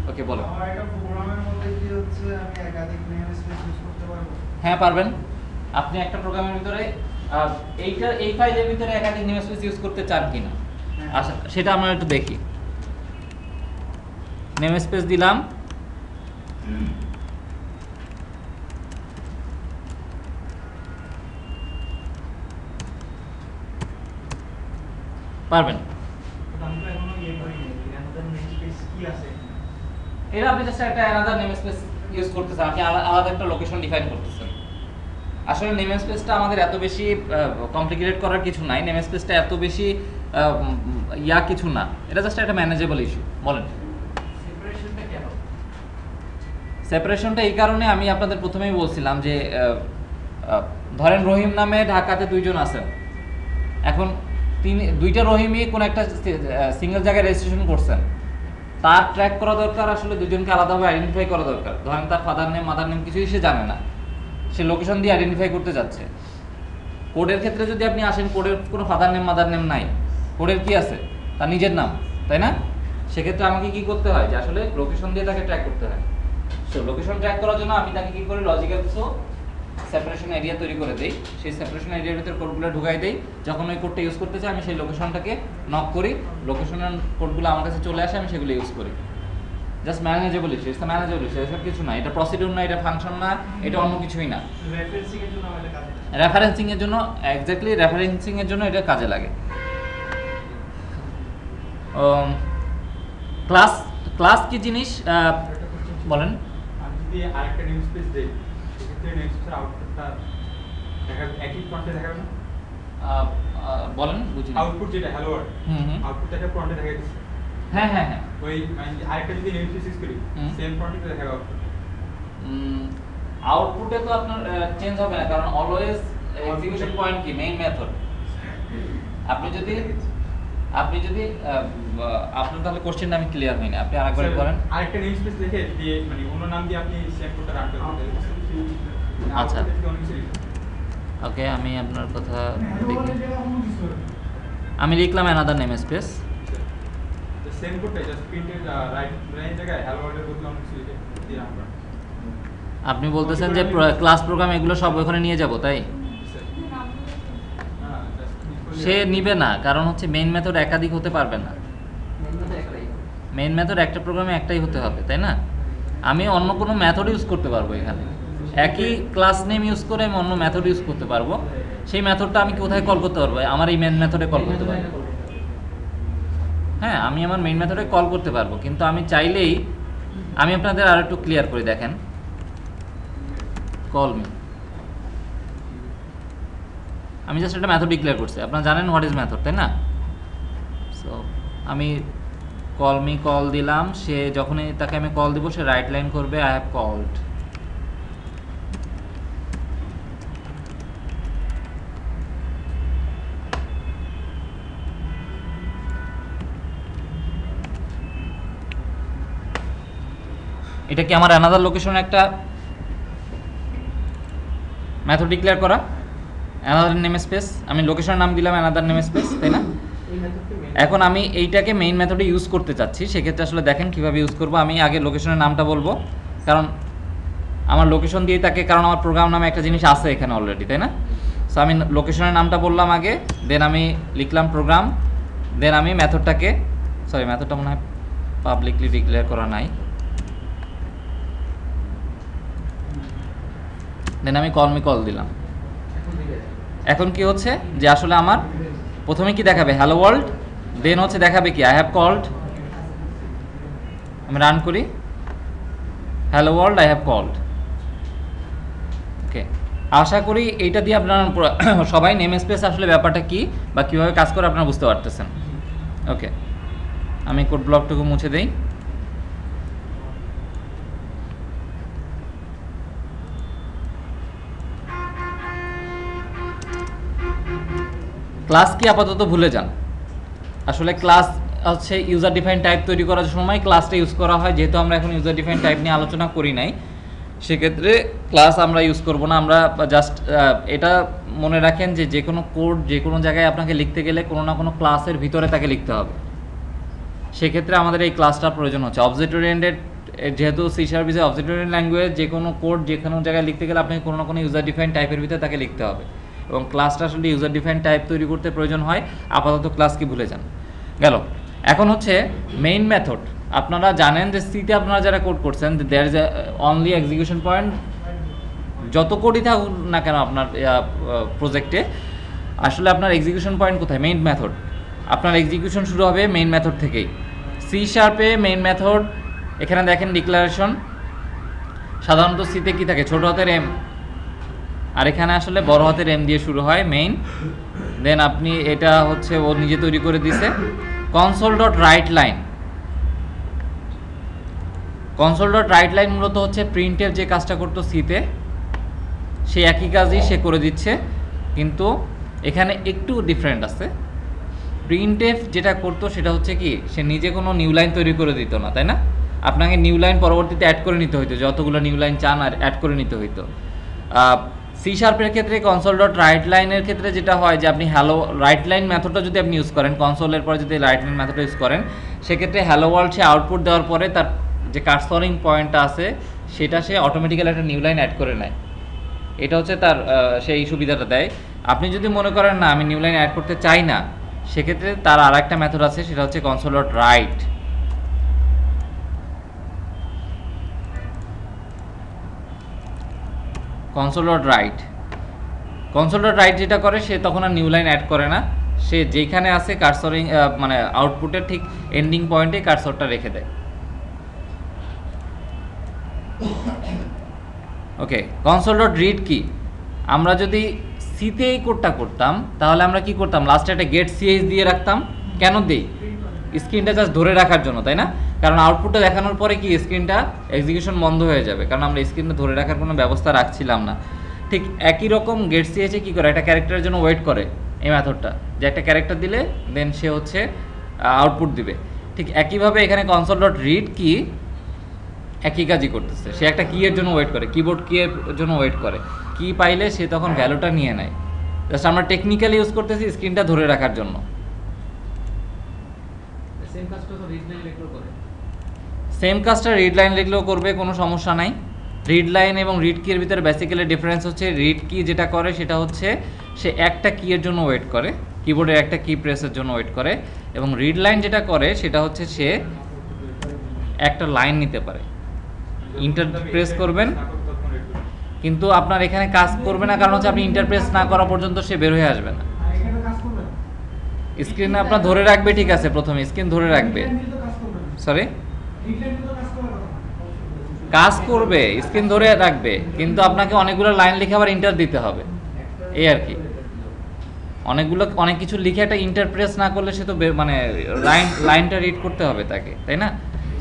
ওকে, বলো। আমার একটা প্রোগ্রামের মধ্যে কি হচ্ছে, আমি একাধিক নেমস্পেস ইউজ করতে পারবো? হ্যাঁ, পারবেন। আপনি একটা প্রোগ্রামের ভিতরে এই ফাইলের ভিতরে একাধিক নেমস্পেস ইউজ করতে চান কিনা, আচ্ছা সেটা আমরা একটু দেখি। নেমস্পেস দিলাম, পারবেন। আমি তো এখনো করিনি, অ্যানাদার নেমস্পেস কি আছে? এটা আপনি জাস্ট একটা অ্যানাদার নেমস্পেস ইউজ করতেছেন, আপনি আলাদা একটা লোকেশন ডিফাইন করতেছেন। আসলে নেমস্পেসটা আমাদের এত বেশি কমপ্লিকেটেড করার কিছু নাই, নেমস্পেসটা এত বেশি কিছু না, এটা জাস্ট একটা ম্যানেজেবল ইস্যু। বলেন সেপারেশনটা কেন? সেপারেশনটা এই কারণে আমি আপনাদের প্রথমেই বলছিলাম যে ধরেন রহিম নামে ঢাকাতে দুইজন আছেন, এখন দুইটা রহিমই কোন একটা সিঙ্গেল জায়গায় রেজিস্ট্রেশন করছেন, তার ট্র্যাক করা দরকার, আসলে দুজনকে আলাদাভাবে আইডেন্টিফাই করা দরকার। ধরেন তার ফাদার নেম মাদার নেম কিছুই সে জানে না, সে লোকেশন দিয়ে আইডেন্টিফাই করতে যাচ্ছে। কোডের ক্ষেত্রে যদি আপনি আসেন, কোডের কোনো ফাদার নেম মাদার নেম নাই, কোডের কি আছে, তার নিজের নাম, তাই না? সেক্ষেত্রে আমাকে কি করতে হয় যে আসলে লোকেশন দিয়ে তাকে ট্র্যাক করতে হয়। সো লোকেশন ট্র্যাক করার জন্য আমি তাকে কি করি, লজিক্যাল কিছু সেপারেশন এরিয়া তৈরি করে দেই, সেই সেপারেশন এরিয়ার ভিতরে কোডগুলো ঢুকাই দেই। যখন ওই কোডটা ইউজ করতে চাই আমি সেই লোকেশনটাকে নক করি, লোকেশনের কোডগুলো আমার কাছে চলে আসে, আমি সেগুলো ইউজ করি। Just manageable issue, it's manageable issue, এসব কিছু না, এটা প্রসিডিউর না, এটা ফাংশন না, এটা অন্য কিছুই না। রেফারেন্সিং এর জন্য আমাদের কাজে লাগে। রেফারেন্সিং এর জন্য, এক্স্যাক্টলি রেফারেন্সিং এর জন্য এটা কাজে লাগে। ক্লাস ক্লাস কি জিনিস বলেন? আমি যদি আরেকটা নেম স্পেস দেই, সেক্ষেত্রে নেম স্পেসের আউটপুটটা দেখাবে একই ফন্টে দেখাবে না? বলেন, বুঝি না। আউটপুট যেটা হ্যালো ওয়ার্ল্ড, আউটপুটটাকে ফন্টে দেখাই দিচ্ছে। হ্যাঁ হ্যাঁ হ্যাঁ, ওই মানে আরেকটা যদি নেম স্পেস ইউজ করি, সেম ফন্টে দেখাবে আউটপুট। আউটপুটে তো আপনার চেঞ্জ হবে না, কারণ অলওয়েজ এক্সিকিউশন পয়েন্ট কি, মেইন মেথড। আপনি যদি আপনার তাহলে কোশ্চেনটা আমি ক্লিয়ার হইনি, আপনি আরেকবার করেন। আরেকটা নেম স্পেস লিখে দিয়ে মানে অন্য নাম দিয়ে আপনি সেম কোডটা রান করতে পারবেন। আচ্ছা, ওকে, আমি আপনার কথা দেখি। আমি লিখলাম অ্যানাদার নেম স্পেস, সেম কোডটা জাস্ট প্রিন্টেড রাইট জায়গায় হ্যালো ওয়ার্ল্ডের বদলে অন্য কিছু লিখে দিয়ে রান করেন। আপনি বলতেছেন যে ক্লাস প্রোগ্রাম এগুলো সব ওখানে নিয়ে যাব, তাই? সে নিবে না, কারণ হচ্ছে মেইন মেথড একাধিক হতে পারবে না। মেইন মেথড একটা প্রোগ্রামে একটাই হতে হবে, তাই না? আমি অন্য কোনো মেথড ইউজ করতে পারবো, এখানে একই ক্লাস নেম ইউজ করে আমি অন্য মেথড ইউজ করতে পারবো। সেই মেথডটা আমি কোথায় কল করতে পারবো? আমার এই মেইন মেথডে কল করতে পারবো। হ্যাঁ, আমি আমার মেইন মেথডে কল করতে পারবো, কিন্তু আমি চাইলেই, আমি আপনাদের আর একটু ক্লিয়ার করে দেখেন, কল মি, আমি জাস্ট একটা মেথড ডিক্লেয়ার করছি। আপনারা জানেন হোয়াট ইজ মেথড, তাই না? সো আমি কল মি কল দিলাম, সে যখনই তাকে আমি কল দিব সে রাইট লাইন করবে আই হ্যাভ কলড। এটা কি আমার অ্যানাদার লোকেশন একটা মেথড ডিক্লেয়ার করা, অ্যানাদার নেম স্পেস, আমি লোকেশনের নাম দিলাম অ্যানাদার নেম স্পেস, তাই না? এখন আমি এইটাকে মেইন মেথডে ইউজ করতে চাচ্ছি, সেক্ষেত্রে আসলে দেখেন কীভাবে ইউজ করবো। আমি আগে লোকেশনের নামটা বলবো, কারণ আমার লোকেশন দিয়ে তাকে, কারণ আমার প্রোগ্রাম নামে একটা জিনিস আছে এখানে অলরেডি, তাই না? সো আমি লোকেশনের নামটা বললাম আগে, দেন আমি লিখলাম প্রোগ্রাম, দেন আমি মেথডটাকে, সরি মেথডটা মনে হয় পাবলিকলি ডিক্লেয়ার করা নাই, দেন আমি কল মি কল দিলাম। এখন কি হচ্ছে যে আসলে আমার প্রথমে কি দেখাবে, হ্যালো ওয়ার্ল্ড, দেন হচ্ছে দেখাবে কি, আই হ্যাভ কলড। আমি রান করি, hello world I have called. Okay, আশা করি এইটা দিয়ে আপনারা সবাই নেম স্পেস আসলে ব্যাপারটা কি বা কীভাবে কাজ করে আপনারা বুঝতে পারতেছেন। ওকে, আমি কোড ব্লকটুকু মুছে দেই। ক্লাস কি আপাতত ভুলে যান। আসলে ক্লাস হচ্ছে ইউজার ডিফাইন টাইপ তৈরি করার সময় ক্লাসটা ইউজ করা হয়, যেহেতু আমরা এখন ইউজার ডিফাইন টাইপ নিয়ে আলোচনা করি নাই, সেক্ষেত্রে ক্লাস আমরা ইউজ করব না। আমরা জাস্ট এটা মনে রাখেন যে যে কোনো কোড যে কোনো জায়গায় আপনাকে লিখতে গেলে কোনো না কোনো ক্লাসের ভিতরে তাকে লিখতে হবে, সেক্ষেত্রে আমাদের এই ক্লাসটার প্রয়োজন হচ্ছে। অবজেক্ট ওরিয়েন্টেড, যেহেতু C sharp is object oriented language, যে কোনো কোড যে কোনো জায়গায় লিখতে গেলে আপনাকে কোনো না কোনো ইউজার ডিফাইন টাইপের ভিতরে তাকে লিখতে হবে, এবং ক্লাসটা আসলে ইউজার ডিফাইন টাইপ তৈরি করতে প্রয়োজন হয়। আপাতত ক্লাস কি ভুলে যান গেল। এখন হচ্ছে মেইন মেথড। আপনারা জানেন যে সিতে আপনারা যারা কোড করছেন, there is only execution point. যত কোডই থাকুক না কেন আপনার প্রজেক্টে, আসলে আপনার এক্সিকিউশন পয়েন্ট কোথায়? Main method. আপনার এক্সিকিউশন শুরু হবে মেইন মেথড থেকেই। সি শার্পে মেইন মেথড, এখানে দেখেন ডিক্লারেশন, সাধারণত সিতে কি থাকে, ছোট হাতের এম, আর এখানে আসলে বড় হাতের এম দিয়ে শুরু হয় মেইন। দেন আপনি এটা হচ্ছে ও নিজে তৈরি করে দিছে, console dot right line. Console dot right line মূলত হচ্ছে প্রিন্টের যে কাজটা করতো সিতে সেই একই কাজই সে করে দিচ্ছে, কিন্তু এখানে একটু ডিফারেন্ট আছে। প্রিন্টএফ যেটা করতো সেটা হচ্ছে কি, সে নিজে কোনো নিউ লাইন তৈরি করে দিত না, তাই না? আপনাকে নিউ লাইন পরবর্তীতে অ্যাড করে নিতে হইতো, যতগুলো নিউ লাইন চান আর অ্যাড করে নিতে হইতো। সি শার্পের ক্ষেত্রে কনসোল ডট রাইট লাইনের ক্ষেত্রে যেটা হয় যে আপনি হ্যালো রাইট লাইন মেথডটা যদি আপনি ইউজ করেন, কনসোলের পরে যদি রাইট লাইন মেথডটা ইউজ করেন, সেক্ষেত্রে হ্যালো ওয়ার্ল্ড সে আউটপুট দেওয়ার পরে তার যে কার্সরিং পয়েন্টটা আছে সেটা সে অটোমেটিক্যালি একটা নিউ লাইন অ্যাড করে নেয়। এটা হচ্ছে তার সেই সুবিধাটা দেয়। আপনি যদি মনে করেন না আমি নিউ লাইন অ্যাড করতে চাই না, সেক্ষেত্রে তার আর একটা মেথড আছে, সেটা হচ্ছে console dot right. Console dot right যেটা করে, সে তখন আর নিউ লাইন অ্যাড করে না, সে যেখানে আছে কার্সরিং মানে আউটপুটের ঠিক এন্ডিং পয়েন্টে কার্সরটা রেখে দেয়। ওকে, কনসোল ডট রিড কি, আমরা যদি সিতে এই কোডটা করতাম তাহলে আমরা কি করতাম, লাস্টে একটা গেট সিএইচ দিয়ে রাখতাম। কেন দেই? স্ক্রিনটা জাস্ট ধরে রাখার জন্য, তাই না? কারণ আউটপুটটা দেখানোর পরে কি স্ক্রিনটা এক্সিকিউশন বন্ধ হয়ে যাবে, কারণ আমরা স্ক্রিনটা ধরে রাখার কোনো ব্যবস্থা রাখছিলাম না। ঠিক একই রকম গেট সিএইচে কী করে, একটা ক্যারেক্টারের জন্য ওয়েট করে এই মেথডটা, যে একটা ক্যারেক্টার দিলে দেন সে হচ্ছে আউটপুট দিবে। ঠিক একইভাবে এখানে কনসোল ডট রিড কি একই কাজই করতেছে, সে একটা কি এর জন্য ওয়েট করে, কিবোর্ড কি এর জন্য ওয়েট করে, কি পাইলে সে তখন ভ্যালুটা নিয়ে নেয়। জাস্ট আমরা টেকনিক্যালি ইউজ করতেছি স্ক্রিনটা ধরে রাখার জন্য। সেম কাজটা তো রিড লাইন লিখলেও করে। সেম কাজটা রিড লাইন লিখলেও করবে, কোনো সমস্যা নাই। রিড লাইন এবং রিড কি এর ভিতরে বেসিক্যালি ডিফারেন্স হচ্ছে, রিড কি যেটা করে সেটা হচ্ছে সে একটা কি এর জন্য ওয়েট করে, কিবোর্ডের একটা কি প্রেসের জন্য ওয়েট করে, এবং রিড লাইন যেটা করে সেটা হচ্ছে সে একটা লাইন নিতে পারে। ইন্টার প্রেস করবেন কিন্তু আপনার এখানে কাজ করবে না, কারণ হচ্ছে আপনি ইন্টারপ্রেস না করা পর্যন্ত সে বের হয়ে আসবে না। স্ক্রিনে আপনার ধরে রাখবে, ঠিক আছে, প্রথমে স্ক্রিন ধরে রাখবে, সরি কাজ করবে, স্ক্রিন ধরে রাখবে, কিন্তু আপনাকে অনেকগুলো লাইন লিখে আবার ইন্টার দিতে হবে, এই আর কি। অনেক কিছু লিখে একটা ইন্টারপ্রেস না করলে সে তো মানে লাইনটা রিড করতে হবে তাকে, তাই না?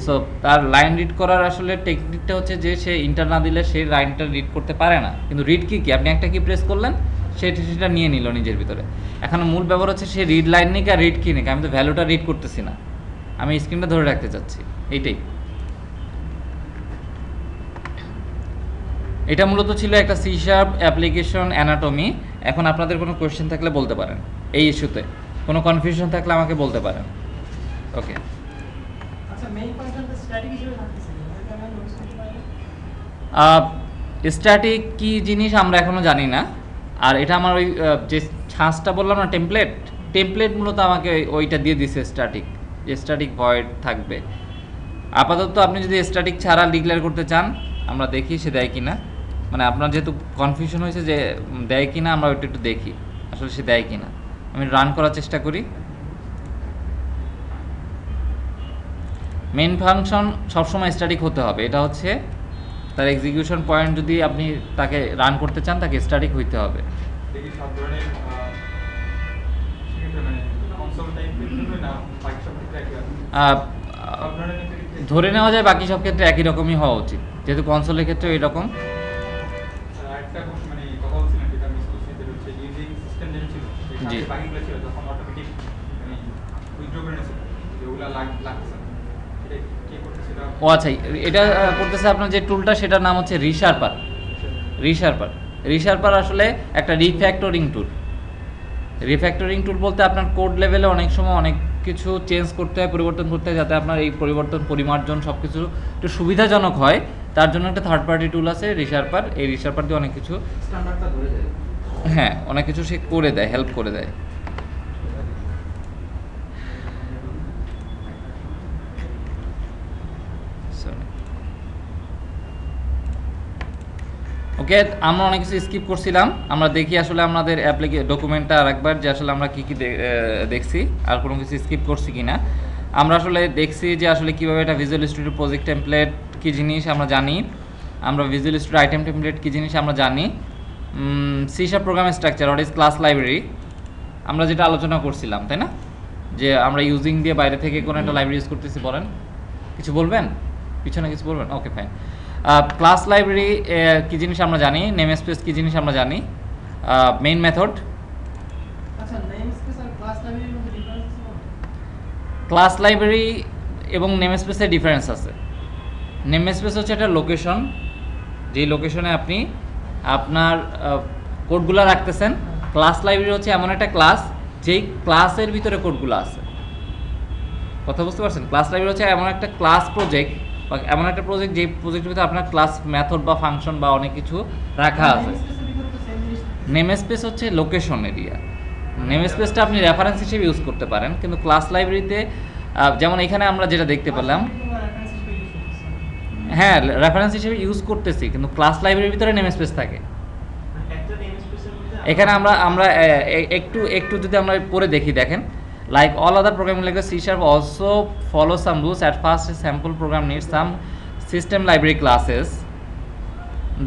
সো তার লাইন রিড করার আসলে টেকনিকটা হচ্ছে যে সে ইন্টার না দিলে সেই লাইনটা রিড করতে পারে না। কিন্তু রিড কি আপনি একটা কি প্রেস করলেন, সেটা নিয়ে নিল নিজের ভিতরে। এখন মূল ব্যাপার হচ্ছে সে রিড লাইন নিক আর রিড কি নিক, আমি তো ভ্যালুটা রিড করতেছি না, আমি স্ক্রিনটা ধরে রাখতে চাচ্ছি, এইটাই। এটা মূলত ছিল একটা সি শার্প অ্যাপ্লিকেশন অ্যানাটমি। এখন আপনাদের কোনো কোয়েশ্চেন থাকলে বলতে পারেন, এই ইস্যুতে কোনো কনফিউশন থাকলে আমাকে বলতে পারেন। ওকে, আচ্ছা, মেইন ফাংশনটা স্ট্যাটিক হিসেবে থাকতেছে, এটা আমি নোটিস করতে পারি। স্ট্যাটিক কি জিনিস আমরা এখনো জানি না। আর এটা আমার ওই যে ছাঁচটা বললাম না, টেমপ্লেট মূলত আমাকে ওইটা দিয়ে দিছে স্ট্যাটিক, যে স্ট্যাটিক ভয়েড থাকবে। আপাতত আপনি যদি স্ট্যাটিক ছাড়া ডিক্লেয়ার করতে চান, আমরা দেখি সে দেয় কিনা। মানে আপনার যেহেতু কনফিউশন হয়েছে যে দেয় কিনা, আমরা ওইটা একটু দেখি আসলে সে দেয় কিনা। আমি রান করার চেষ্টা করি। মেইন ফাংশন সবসময় স্ট্যাটিক হতে হবে, এটা হচ্ছে তার এক্সিকিউশন পয়েন্ট। যদি আপনি তাকে রান করতে চান, তাকে স্ট্যাটিক হইতে হবে। দেখি সব ধরনের মানে কনসোল টাইপের জন্য না বাকি সব ক্ষেত্রে একই আছে? সব ধরনের ক্ষেত্রে ধরে নেওয়া যায় বাকি সব ক্ষেত্রে একই রকমই হওয়া উচিত, যেহেতু কনসোলের ক্ষেত্রে এরকম। একটা মানে কথা বলছিলাম যেটা মিস করছি, যেটা হচ্ছে ইউজিং সিস্টেম যেটা ছিল জি। সেটা বাকিগুলো ছিল তখন অটোমেটিক মানে উইথড্র করে নিয়েছিল, যেগুলো লাগতেছে না। সেটা কি করতেছিল? ও আচ্ছা, এটা করতেছে আপনার যে টুলটা, সেটার নাম হচ্ছে রিশার্পার আসলে একটা রিফ্যাক্টরিং টুল বলতে আপনার কোড লেভেলে অনেক সময় অনেক কিছু চেঞ্জ করতে হয়, পরিবর্তন করতে হয়, যাতে আপনার এই পরিবর্তন পরিমার্জন সব কিছু একটু সুবিধাজনক হয়। তার জন্য একটা থার্ড পার্টি টুল আছে রিশার্পার। এই রিশার্পার দিয়ে অনেক কিছু, স্ট্যান্ডার্ডটা ধরে যায়। হ্যাঁ, অনেক কিছু সে করে দেয়, হেল্প করে দেয়। ওকে, আমরা অনেক কিছু স্কিপ করছিলাম। আমরা দেখি আসলে আমাদের ডকুমেন্টটা আরেকবার, যে আসলে আমরা কী কী দেখছি, আর কোনো কিছু স্কিপ করছি কি না। আমরা আসলে দেখছি যে আসলে কীভাবে এটা ভিজুয়াল স্টুডিও প্রজেক্ট টেমপ্লেট কী জিনিস আমরা জানি, আমরা ভিজুয়াল স্টুডিও আইটেম টেমপ্লেট কী জিনিস আমরা জানি, সি শার্প প্রোগ্রামের structure, what is class library, আমরা যেটা আলোচনা করছিলাম, তাই না? যে আমরা ইউজিং দিয়ে বাইরে থেকে কোনো একটা লাইব্রেরি ইউজ করতেছি। বলেন, কিছু বলবেন? পিছনে কিছু বলবেন? Okay fine. ক্লাস লাইব্রেরি কী জিনিস আমরা জানি, নেম স্পেস কী জিনিস আমরা জানি, মেইন মেথড। আচ্ছা, নেম স্পেস আর ক্লাস লাইব্রেরির মধ্যে ডিফারেন্স আছে বলো? ক্লাস লাইব্রেরি এবং নেম স্পেসের ডিফারেন্স আছে। নেম স্পেস হচ্ছে একটা লোকেশন, যেই লোকেশনে আপনি আপনার কোডগুলো রাখতেছেন। ক্লাস লাইব্রেরি হচ্ছে এমন একটা ক্লাস যেই ক্লাসের ভিতরে কোডগুলো আছে। কথা বুঝতে পারছেন? ক্লাস লাইব্রেরি হচ্ছে এমন একটা ক্লাস প্রজেক্ট বা এমন একটা প্রজেক্ট যেই প্রজেক্টের ভিতরে আপনার ক্লাস মেথড বা ফাংশন বা অনেক কিছু রাখা আছে। নেম স্পেসের ভিতরে তো সেম জিনিস থাকে। নেম স্পেস হচ্ছে লোকেশন এরিয়া। নেম স্পেসটা আপনি রেফারেন্স হিসেবে ইউজ করতে পারেন, কিন্তু ক্লাস লাইব্রেরিতে যেমন এখানে আমরা যেটা দেখতে পেলাম, রেফারেন্স হিসেবে ইউজ করতেছি। হ্যাঁ রেফারেন্স হিসেবে ইউজ করতেছি, কিন্তু ক্লাস লাইব্রেরির ভিতরে নেম স্পেস থাকে। একটা নেম স্পেসের মধ্যে এখানে আমরা একটু যদি আমরা পরে দেখি, দেখেন, like all other programming languages, C# also follows some rules. At first, a sample program needs some system library classes.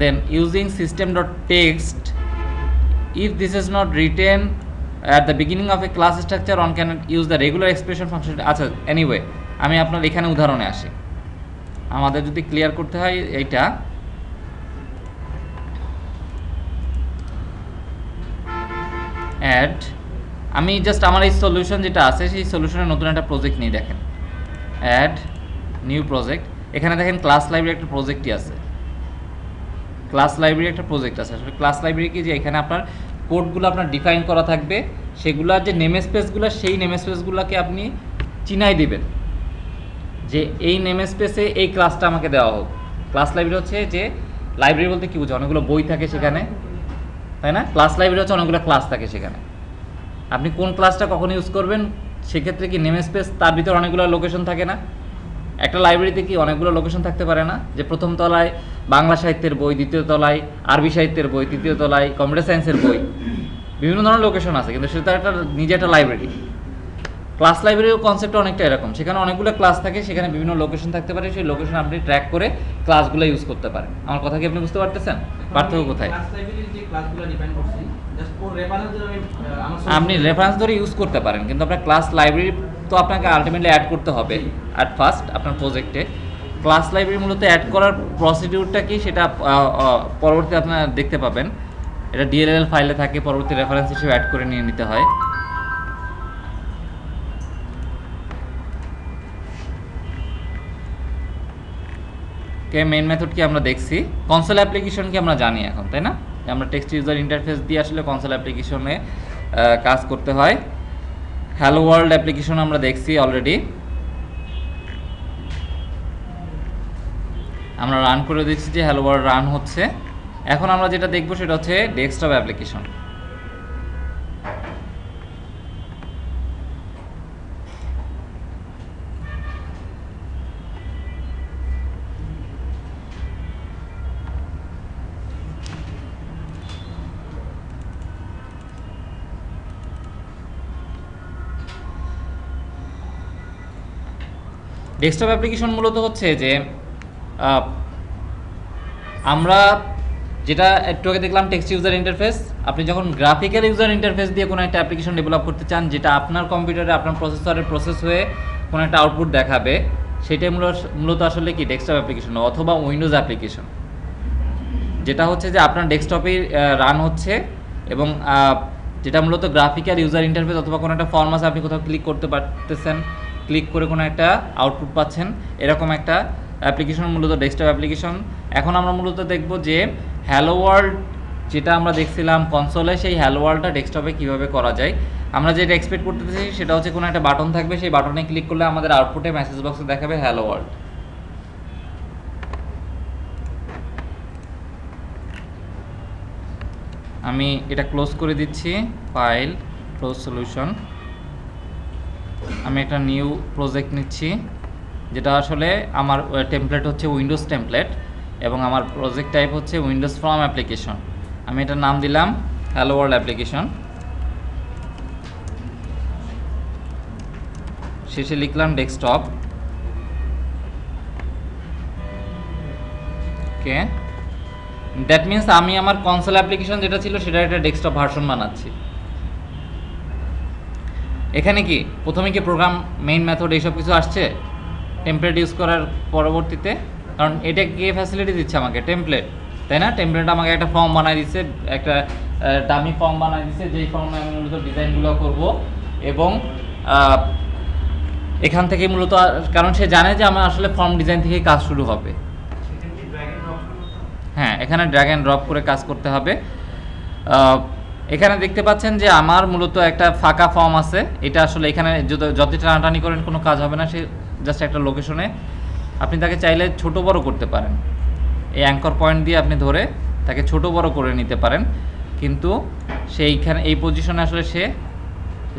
Then using system.text, if this is not written at the beginning of a class structure, one cannot use the regular expression function. আচ্ছা, anyway, আমি আপনার এখানে উদাহরণে আসি। আমাদের যদি clear করতে হয় এইটা, অ্যাড, আমি জাস্ট আমার এই সলিউশন যেটা আছে সেই সলিউশনের নতুন একটা প্রজেক্ট নিয়ে দেখেন, অ্যাড নিউ প্রজেক্ট। এখানে দেখেন ক্লাস লাইব্রেরি একটা প্রজেক্টই আছে, ক্লাস লাইব্রেরি একটা প্রজেক্ট আছে। আসলে ক্লাস লাইব্রেরি কি, যে এখানে আপনার কোডগুলো আপনার ডিফাইন করা থাকবে, সেগুলোর যে নেম স্পেসগুলো, সেই নেম স্পেসগুলোকে আপনি চিনাই দিবেন যে এই নেম স্পেসে এই ক্লাসটা আমাকে দেওয়া হোক। ক্লাস লাইব্রেরি হচ্ছে যে, লাইব্রেরি বলতে কি বোঝো, অনেকগুলো বই থাকে সেখানে, তাই না? ক্লাস লাইব্রেরি হচ্ছে অনেকগুলো ক্লাস থাকে সেখানে। আপনি কোন ক্লাসটা কখন ইউজ করবেন, সেক্ষেত্রে কি নেম স্পেস, তার ভিতরে অনেকগুলো লোকেশন থাকে না? একটা লাইব্রেরিতে কি অনেকগুলো লোকেশন থাকতে পারে না? যে প্রথম তলায় বাংলা সাহিত্যের বই, দ্বিতীয় তলায় আরবি সাহিত্যের বই, তৃতীয় তলায় কম্পিউটার সায়েন্সের বই, বিভিন্ন ধরনের লোকেশন আছে, কিন্তু সেটা একটা নিজে একটা লাইব্রেরি। ক্লাস লাইব্রেরির কনসেপ্ট অনেকটা এরকম, সেখানে অনেকগুলো ক্লাস থাকে, সেখানে বিভিন্ন লোকেশন থাকতে পারে, সেই লোকেশন আপনি ট্র্যাক করে ক্লাসগুলো ইউজ করতে পারেন। আমার কথা কি আপনি বুঝতে পারতেছেন? পার্থক্য কোথায়? ক্লাস লাইব্রেরির যে ক্লাসগুলো ডিফাইন করছি, জাস্ট ওর রেফারেন্স ধরে আমি আমার আপনি রেফারেন্স ধরে ইউজ করতে পারেন, কিন্তু আপনার ক্লাস লাইব্রেরি তো আপনাকে আলটিমেটলি অ্যাড করতে হবে অ্যাট ফার্স্ট আপনার প্রজেক্টে। ক্লাস লাইব্রেরি মূলত অ্যাড করার প্রসিডিউরটা কি, সেটা পরবর্তী আপনারা দেখতে পাবেন। এটা ডিএলএল ফাইলে থাকে, পরবর্তী রেফারেন্স হিসেবে অ্যাড করে নিয়ে নিতে হয়। মেইন মেথড কি আমরা দেখছি, কনসোল অ্যাপ্লিকেশন কি আমরা জানি এখন, তাই না? যে আমরা টেক্সট ইউজার ইন্টারফেস দিয়ে আসলে কনসোল অ্যাপ্লিকেশনে কাজ করতে হয়। হ্যালো ওয়ার্ল্ড অ্যাপ্লিকেশন আমরা দেখছি অলরেডি, আমরা রান করে দেখছি যে হ্যালো ওয়ার্ল্ড রান হচ্ছে। এখন আমরা যেটা দেখবো সেটা হচ্ছে ডেস্কটপ অ্যাপ্লিকেশন। ডেস্কটপ অ্যাপ্লিকেশন মূলত হচ্ছে যে আমরা যেটা একটু আগে দেখলাম টেক্সট ইউজার ইন্টারফেস, আপনি যখন গ্রাফিক্যাল ইউজার ইন্টারফেস দিয়ে কোনো একটা অ্যাপ্লিকেশন ডেভেলপ করতে চান, যেটা আপনার কম্পিউটারে আপনার প্রসেসরে প্রসেস হয়ে কোনো একটা আউটপুট দেখাবে, সেটাই মূলত আসলে কি ডেস্কটপ অ্যাপ্লিকেশন অথবা উইন্ডোজ অ্যাপ্লিকেশন, যেটা হচ্ছে যে আপনার ডেস্কটপে রান হচ্ছে এবং যেটা মূলত গ্রাফিক্যাল ইউজার ইন্টারফেস অথবা কোনো একটা ফর্ম আছে, আপনি কোথাও ক্লিক করতে পারতেছেন, ক্লিক করে কোনো একটা আউটপুট পাচ্ছেন, এরকম একটা অ্যাপ্লিকেশন মূলত ডেস্কটপ অ্যাপ্লিকেশন। এখন আমরা মূলত দেখব যে হ্যালো ওয়ার্ল্ড যেটা আমরা দেখছিলাম কনসোলে, সেই হ্যালো ওয়ার্ল্ডটা ডেস্কটপে কীভাবে করা যায়। আমরা যেটা এক্সপেক্ট করতেছি সেটা হচ্ছে কোনো একটা বাটন থাকবে, সেই বাটনে ক্লিক করলে আমাদের আউটপুটে মেসেজ বক্সে দেখাবে হ্যালো ওয়ার্ল্ড। আমি এটা ক্লোজ করে দিচ্ছি, ফাইল ক্লোজ সলিউশন। আমি একটা নিউ প্রজেক্ট নিচ্ছি, যেটা আসলে আমার টেমপ্লেট হচ্ছে উইন্ডোজ টেমপ্লেট এবং আমার প্রজেক্ট টাইপ হচ্ছে উইন্ডোজ ফর্ম অ্যাপ্লিকেশন। আমি এটার নাম দিলাম হ্যালো ওয়ার্ল্ড অ্যাপ্লিকেশন, শেষে লিখলাম ডেস্কটপ। ওকে, দ্যাট মিনস আমি আমার কনসোল অ্যাপ্লিকেশন যেটা ছিল সেটা একটা ডেস্কটপ ভার্সন বানাচ্ছি। এখানে কি প্রথমে কি প্রোগ্রাম মেইন মেথড এইসব কিছু আসছে? টেমপ্লেট ইউজ করার পরবর্তীতে, কারণ এটা কে ফ্যাসিলিটি দিচ্ছে আমাকে? টেমপ্লেট, তাই না? টেমপ্লেট আমাকে একটা ফর্ম বানাই দিচ্ছে, একটা ডামি ফর্ম বানাই দিচ্ছে, যেই ফর্মে আমি মূলত ডিজাইনগুলো করব। এবং এখান থেকে মূলত, কারণ সে জানে যে আমার আসলে ফর্ম ডিজাইন থেকে কাজ শুরু হবে। হ্যাঁ, এখানে ড্র্যাগ অ্যান্ড ড্রপ করে কাজ করতে হবে। এখানে দেখতে পাচ্ছেন যে আমার মূলত একটা ফাঁকা ফর্ম আছে। এটা আসলে এখানে যত টানাটানি করেন কোনো কাজ হবে না। সে জাস্ট একটা লোকেশনে, আপনি তাকে চাইলে ছোট বড় করতে পারেন। এই অ্যাঙ্কর পয়েন্ট দিয়ে আপনি ধরে তাকে ছোট বড় করে নিতে পারেন, কিন্তু সেইখানে এই পজিশনে আসলে সে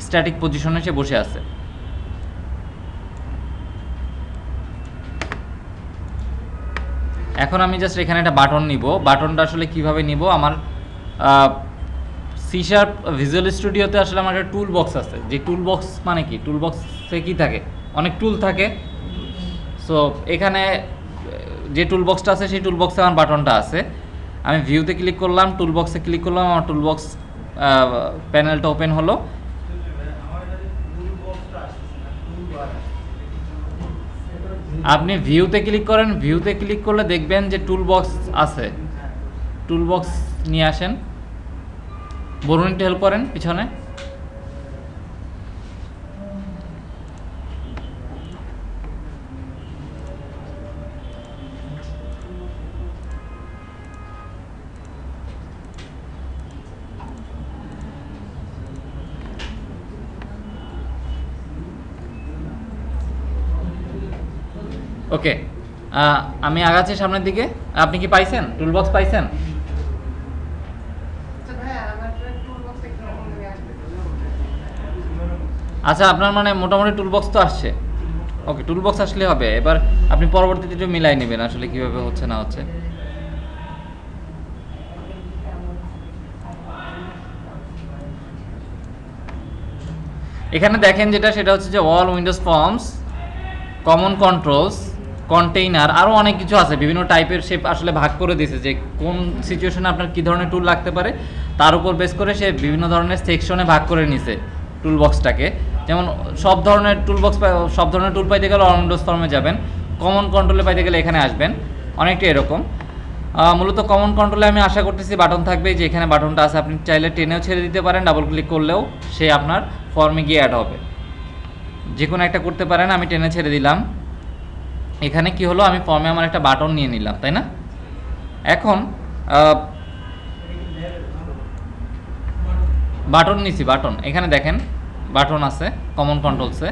স্ট্যাটিক পজিশনে সে বসে আছে। এখন আমি জাস্ট এখানে একটা বাটন নিব। বাটনটা আসলে কিভাবে নিব? আমার সি শার্প ভিজুয়াল স্টুডিওতে আসলে আমার একটা টুল বক্স আছে। যে টুল বক্স মানে কি? টুল বক্সে কী থাকে? অনেক টুল থাকে। সো এখানে যে টুল বক্সটা আছে সেই টুল বক্সে আমার বাটনটা আছে। আমি ভিউতে ক্লিক করলাম, টুল বক্সে ক্লিক করলাম, আমার টুল বক্স প্যানেলটা ওপেন হলো। আপনি ভিউতে ক্লিক করেন, ভিউতে ক্লিক করলে দেখবেন যে টুল বক্স আছে। টুল বক্স নিয়ে আসেন, বরুণ একটু হেল্প করেন পিছনে। ওকে, আমি আগাচ্ছি সামনের দিকে। আপনি কি পাইছেন? টুল বক্স পাইছেন? আচ্ছা, আপনার মানে মোটামুটি টুল বক্স তো আসছে। ওকে, টুল বক্স আসলে হবে। এবার আপনি পরবর্তীতে একটু মিলাই নেবেন আসলে কিভাবে হচ্ছে না হচ্ছে। এখানে দেখেন যেটা, সেটা হচ্ছে যে all Windows forms, common controls, container, আরও অনেক কিছু আছে। বিভিন্ন টাইপের শেপ আসলে ভাগ করে দিয়েছে যে কোন সিচুয়েশনে আপনার কী ধরনের টুল লাগতে পারে তার উপর বেস করে সে বিভিন্ন ধরনের সেকশনে ভাগ করে নিছে টুল বক্সটাকে। যেমন সব ধরনের টুল বক্স, সব ধরনের টুল পাইতে গেলে অল উইন্ডোজ ফর্মে যাবেন, কমন কন্ট্রোলে পাইতে গেলে এখানে আসবেন। অনেকটা এরকম। মূলত কমন কন্ট্রোলে আমি আশা করতেছি বাটন থাকবে, যে এখানে বাটনটা আছে। আপনি চাইলে টেনেও ছেড়ে দিতে পারেন, ডাবল ক্লিক করলেও সে আপনার ফর্মে গিয়ে অ্যাড হবে। যে কোনো একটা করতে পারেন। আমি টেনে ছেড়ে দিলাম। এখানে কি হলো? আমি ফর্মে আমার একটা বাটন নিয়ে নিলাম, তাই না? এখন বাটন নিছি, বাটন এখানে দেখেন বাটন আছে কমন কন্ট্রোলসে।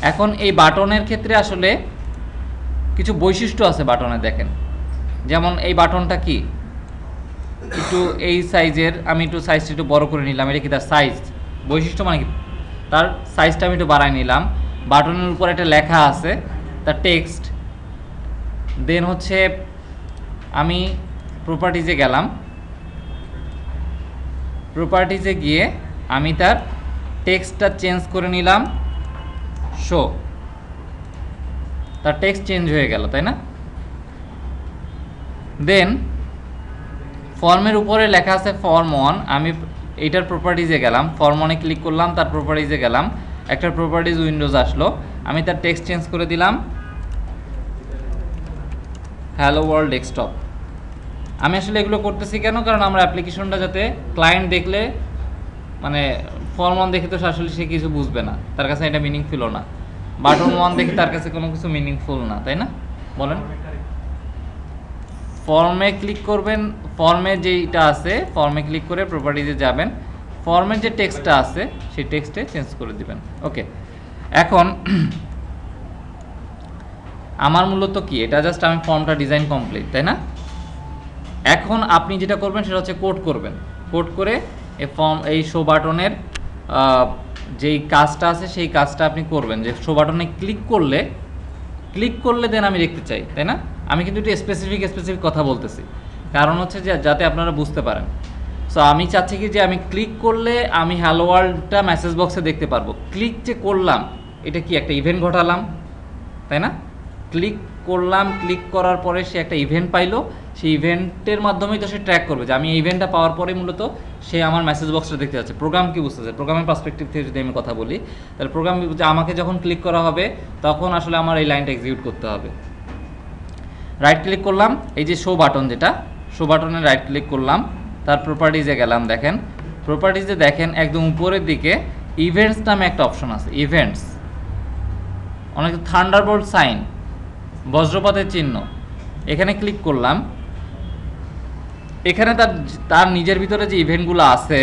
এখন এই বাটনের ক্ষেত্রে আসলে কিছু বৈশিষ্ট্য আছে বাটনে, দেখেন। যেমন এই বাটনটা কি একটু এই সাইজের, আমি একটু সাইজটা একটু বড় করে নিলাম। এটা কি তার সাইজ? বৈশিষ্ট্য মানে কি? তার সাইজটা আমি একটু বাড়াই নিলাম। বাটনের উপর একটা লেখা আছে, তার টেক্সট। দেন হচ্ছে আমি প্রপার্টিজে গেলাম, প্রপার্টিজে গিয়ে আমি তার টেক্সটটা চেঞ্জ করে নিলাম, শো। তার টেক্সট চেঞ্জ হয়ে গেল, তাই না? দেন ফর্মের উপরে লেখা আছে ফর্ম ওয়ান। আমি এইটার প্রপার্টিজে গেলাম, ফর্ম ওয়ানে ক্লিক করলাম, তার প্রপার্টিজে গেলাম, একটা প্রপার্টিজ উইন্ডোজ আসলো। আমি তার টেক্সট চেঞ্জ করে দিলাম হ্যালো ওয়ার্ল্ড ডেস্কটপ। আমি আসলে এগুলো করতেছি কেন? কারণ আমরা অ্যাপ্লিকেশনটা যাতে ক্লায়েন্ট দেখলে, মানে ফর্ম ওয়ান দেখে তো আসলে সে কিছু বুঝবে না, তার কাছে এটা মিনিংফুলও না। বাটন ওয়ান দেখে তার কাছে কোনো কিছু মিনিংফুল না, তাই না? বলেন। ফর্মে ক্লিক করবেন, ফর্মে যেইটা আছে ফর্মে ক্লিক করে প্রপার্টিজে যাবেন, ফর্মের যে টেক্সটটা আছে সেই টেক্সটে চেঞ্জ করে দিবেন। ওকে, এখন আমার মূলত কি, এটা জাস্ট আমি ফর্মটা ডিজাইন কমপ্লিট, তাই না? এখন আপনি যেটা করবেন সেটা হচ্ছে কোড করবেন। কোড করে এই ফর্ম, এই শো বাটনের যেই কাজটা আছে সেই কাজটা আপনি করবেন। যে শো বাটনে ক্লিক করলে দেন আমি দেখতে চাই, তাই না? আমি কিন্তু একটু স্পেসিফিক কথা বলতেছি, কারণ হচ্ছে যে যাতে আপনারা বুঝতে পারেন। সো আমি চাচ্ছি কি যে আমি ক্লিক করলে আমি হ্যালো ওয়ার্ল্ডটা মেসেজ বক্সে দেখতে পারবো। ক্লিক যে করলাম, এটা কি একটা ইভেন্ট ঘটালাম, তাই না? ক্লিক করলাম, ক্লিক করার পরে সে একটা ইভেন্ট পাইলো, সেই ইভেন্টের মাধ্যমেই তো সে ট্র্যাক করবে যে আমি এই ইভেন্টটা পাওয়ার পরে মূলত সে আমার মেসেজ বক্সটা দেখতে যাচ্ছে। প্রোগ্রাম কি বুঝতেছে, প্রোগ্রামের পার্সপেক্টিভ থেকে যদি আমি কথা বলি, তাহলে প্রোগ্রাম যে আমাকে যখন ক্লিক করা হবে তখন আসলে আমার এই লাইনটা এক্সিকিউট করতে হবে। রাইট ক্লিক করলাম, এই যে শো বাটন, যেটা শো বাটনে রাইট ক্লিক করলাম, তার প্রপার্টিজে গেলাম। দেখেন প্রপার্টিজে দেখেন একদম উপরের দিকে ইভেন্টস নামে একটা অপশন আছে, ইভেন্টস, অনেক থান্ডারবোল্ট সাইন, বজ্রপাতের চিহ্ন, এখানে ক্লিক করলাম। এখানে তার নিজের ভিতরে যে ইভেন্টগুলো আছে,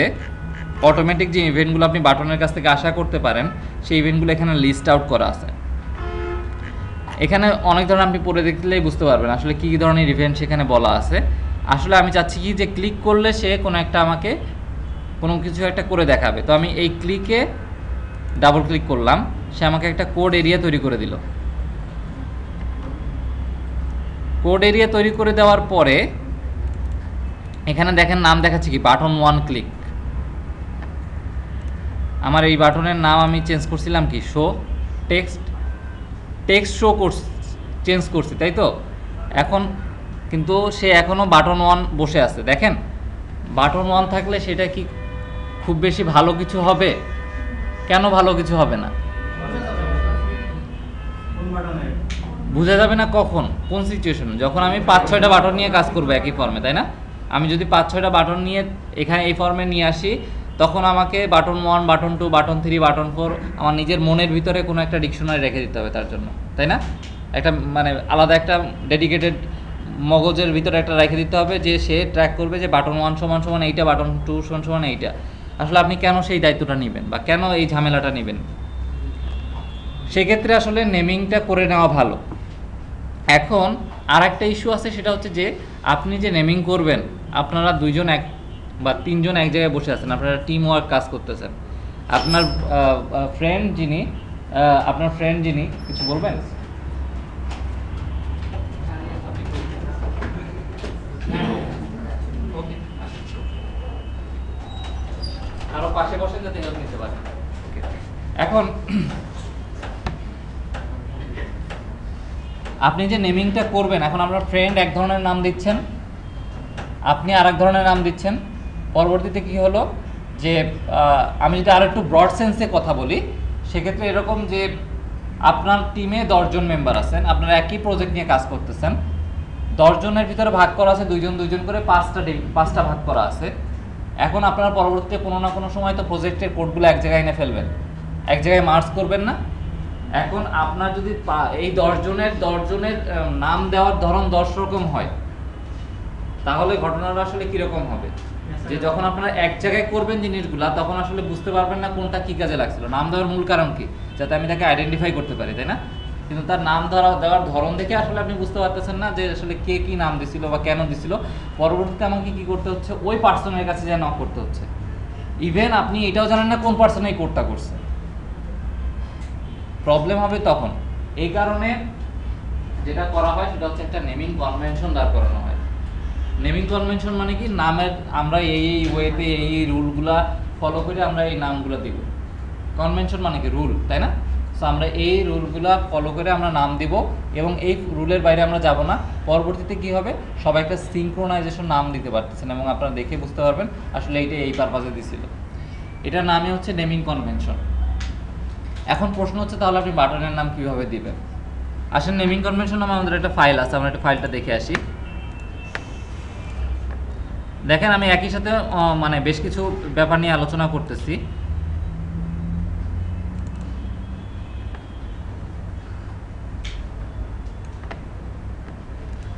অটোমেটিক যে ইভেন্টগুলো আপনি বাটনের কাছ থেকে আশা করতে পারেন, সেই ইভেন্টগুলো এখানে লিস্ট আউট করা আছে। এখানে অনেক ধরনের আপনি পড়ে দেখলেই বুঝতে পারবেন আসলে কী ধরনের ইভেন্ট সেখানে বলা আছে। আসলে আমি চাচ্ছি কি যে ক্লিক করলে সে কোনো একটা আমাকে কোনো কিছু একটা করে দেখাবে। তো আমি এই ক্লিকে ডাবল ক্লিক করলাম, সে আমাকে একটা কোড এরিয়া তৈরি করে দিল। কোড এরিয়া তৈরি করে দেওয়ার পরে এখানে দেখেন নাম দেখাচ্ছে কি, বাটন 1 ক্লিক। আমার এই বাটনের নাম আমি চেঞ্জ করছিলাম কি, শো টেক্সট শো চেঞ্জ করছি, তাই তো। এখন কিন্তু সে এখনও বাটন 1 বসে আছে। দেখেন বাটন 1 থাকলে সেটা কি খুব বেশি ভালো কিছু হবে? কেন ভালো কিছু হবে না? বোঝা যাবে না কখন, কোন সিচুয়েশন? যখন আমি 5-6টা বাটন নিয়ে কাজ করবো একই ফর্মে, তাই না? আমি যদি 5-6টা বাটন নিয়ে এখানে এই ফর্মে নিয়ে আসি, তখন আমাকে বাটন 1, বাটন 2, বাটন 3, বাটন 4 আমার নিজের মনের ভিতরে কোনো একটা ডিকশনারি রেখে দিতে হবে তার জন্য, তাই না? একটা মানে আলাদা একটা ডেডিকেটেড মগজের ভিতরে একটা রেখে দিতে হবে যে সে ট্র্যাক করবে যে বাটন 1 সমান সমান এইটা, বাটন 2 সমান সমান এইটা। আসলে আপনি কেন সেই দায়িত্বটা নেবেন বা কেন এই ঝামেলাটা নেবেন? সেক্ষেত্রে আসলে নেমিংটা করে নেওয়া ভালো। এখন আর একটা ইস্যু আছে, সেটা হচ্ছে যে আপনি যে নেমিং করবেন, আপনারা 2জন এক বা 3জন এক জায়গায় বসে আছেন, আপনারা টিম ওয়ার্ক কাজ করতেছেন। আপনার ফ্রেন্ড যিনি কিছু বলবেন? আরো পাশে বসেন যাতে হেল্প নিতে পারেন। এখন আপনি যে নেমিংটা করবেন, এখন আপনার ফ্রেন্ড এক ধরনের নাম দিচ্ছেন, আপনি আর এক ধরনের নাম দিচ্ছেন। পরবর্তীতে কি হলো যে আমি যদি আর একটু ব্রড সেন্সে কথা বলি, সেক্ষেত্রে এরকম যে আপনার টিমে 10 জন মেম্বার আছেন, আপনারা একই প্রজেক্ট নিয়ে কাজ করতেছেন। 10 জনের ভিতরে ভাগ করা আছে 2জন করে 5টা ভাগ করা আছে। এখন আপনারা পরবর্তীতে কোনো না কোনো সময় তো প্রজেক্টের কোডগুলো এক জায়গায় এনে ফেলবেন, এক জায়গায় মার্জ করবেন না? এখন আপনার যদি এই 10 জনের নাম দেওয়ার ধরন 10 রকম হয়, তাহলে ঘটনাটা আসলে কীরকম হবে? যে যখন আপনারা এক জায়গায় করবেন জিনিসগুলা, তখন আসলে বুঝতে পারবেন না কোনটা কী কাজে লাগছিল। নাম দেওয়ার মূল কারণ কি? যাতে আমি তাকে আইডেন্টিফাই করতে পারি, তাই না? কিন্তু তার নাম দেওয়ার ধরন দেখে আসলে আপনি বুঝতে পারতেছেন না যে আসলে কে কী নাম দিছিল বা কেন দিছিল। পরবর্তীতে আমাকে কী করতে হচ্ছে, ওই পার্সনের কাছে যেন করতে হচ্ছে। ইভেন আপনি এটাও জানেন না কোন পার্সন এই কোডটা করছে। প্রবলেম হবে তখন। এই কারণে যেটা করা হয় সেটা হচ্ছে একটা নেমিং কনভেনশন দাঁড় করানো হয়। নেমিং কনভেনশন মানে কি, নামের আমরা এই ওয়েতে এই রুলগুলা ফলো করে আমরা এই নামগুলো দিব। কনভেনশন মানে কি, রুল, তাই না? সো আমরা এই রুলগুলা ফলো করে আমরা নাম দিব এবং এই রুলের বাইরে আমরা যাব না। পরবর্তীতে কি হবে, সবাই একটা সিনক্রোনাইজেশন নাম দিতে পারতেছেন এবং আপনারা দেখে বুঝতে পারবেন আসলে এইটা এই পারপাজে দিছিল। এটার নামই হচ্ছে নেমিং কনভেনশন। এখন প্রশ্ন হচ্ছে তাহলে আপনি বাটনের নাম কিভাবে দিবেন? আসলে নেমিং কনভেনশন নামে আমাদের একটা ফাইল আছে, আমরা একটা ফাইলটা দেখে আসি। দেখেন আমি একই সাথে মানে বেশ কিছু ব্যাপার নিয়ে আলোচনা করতেছি।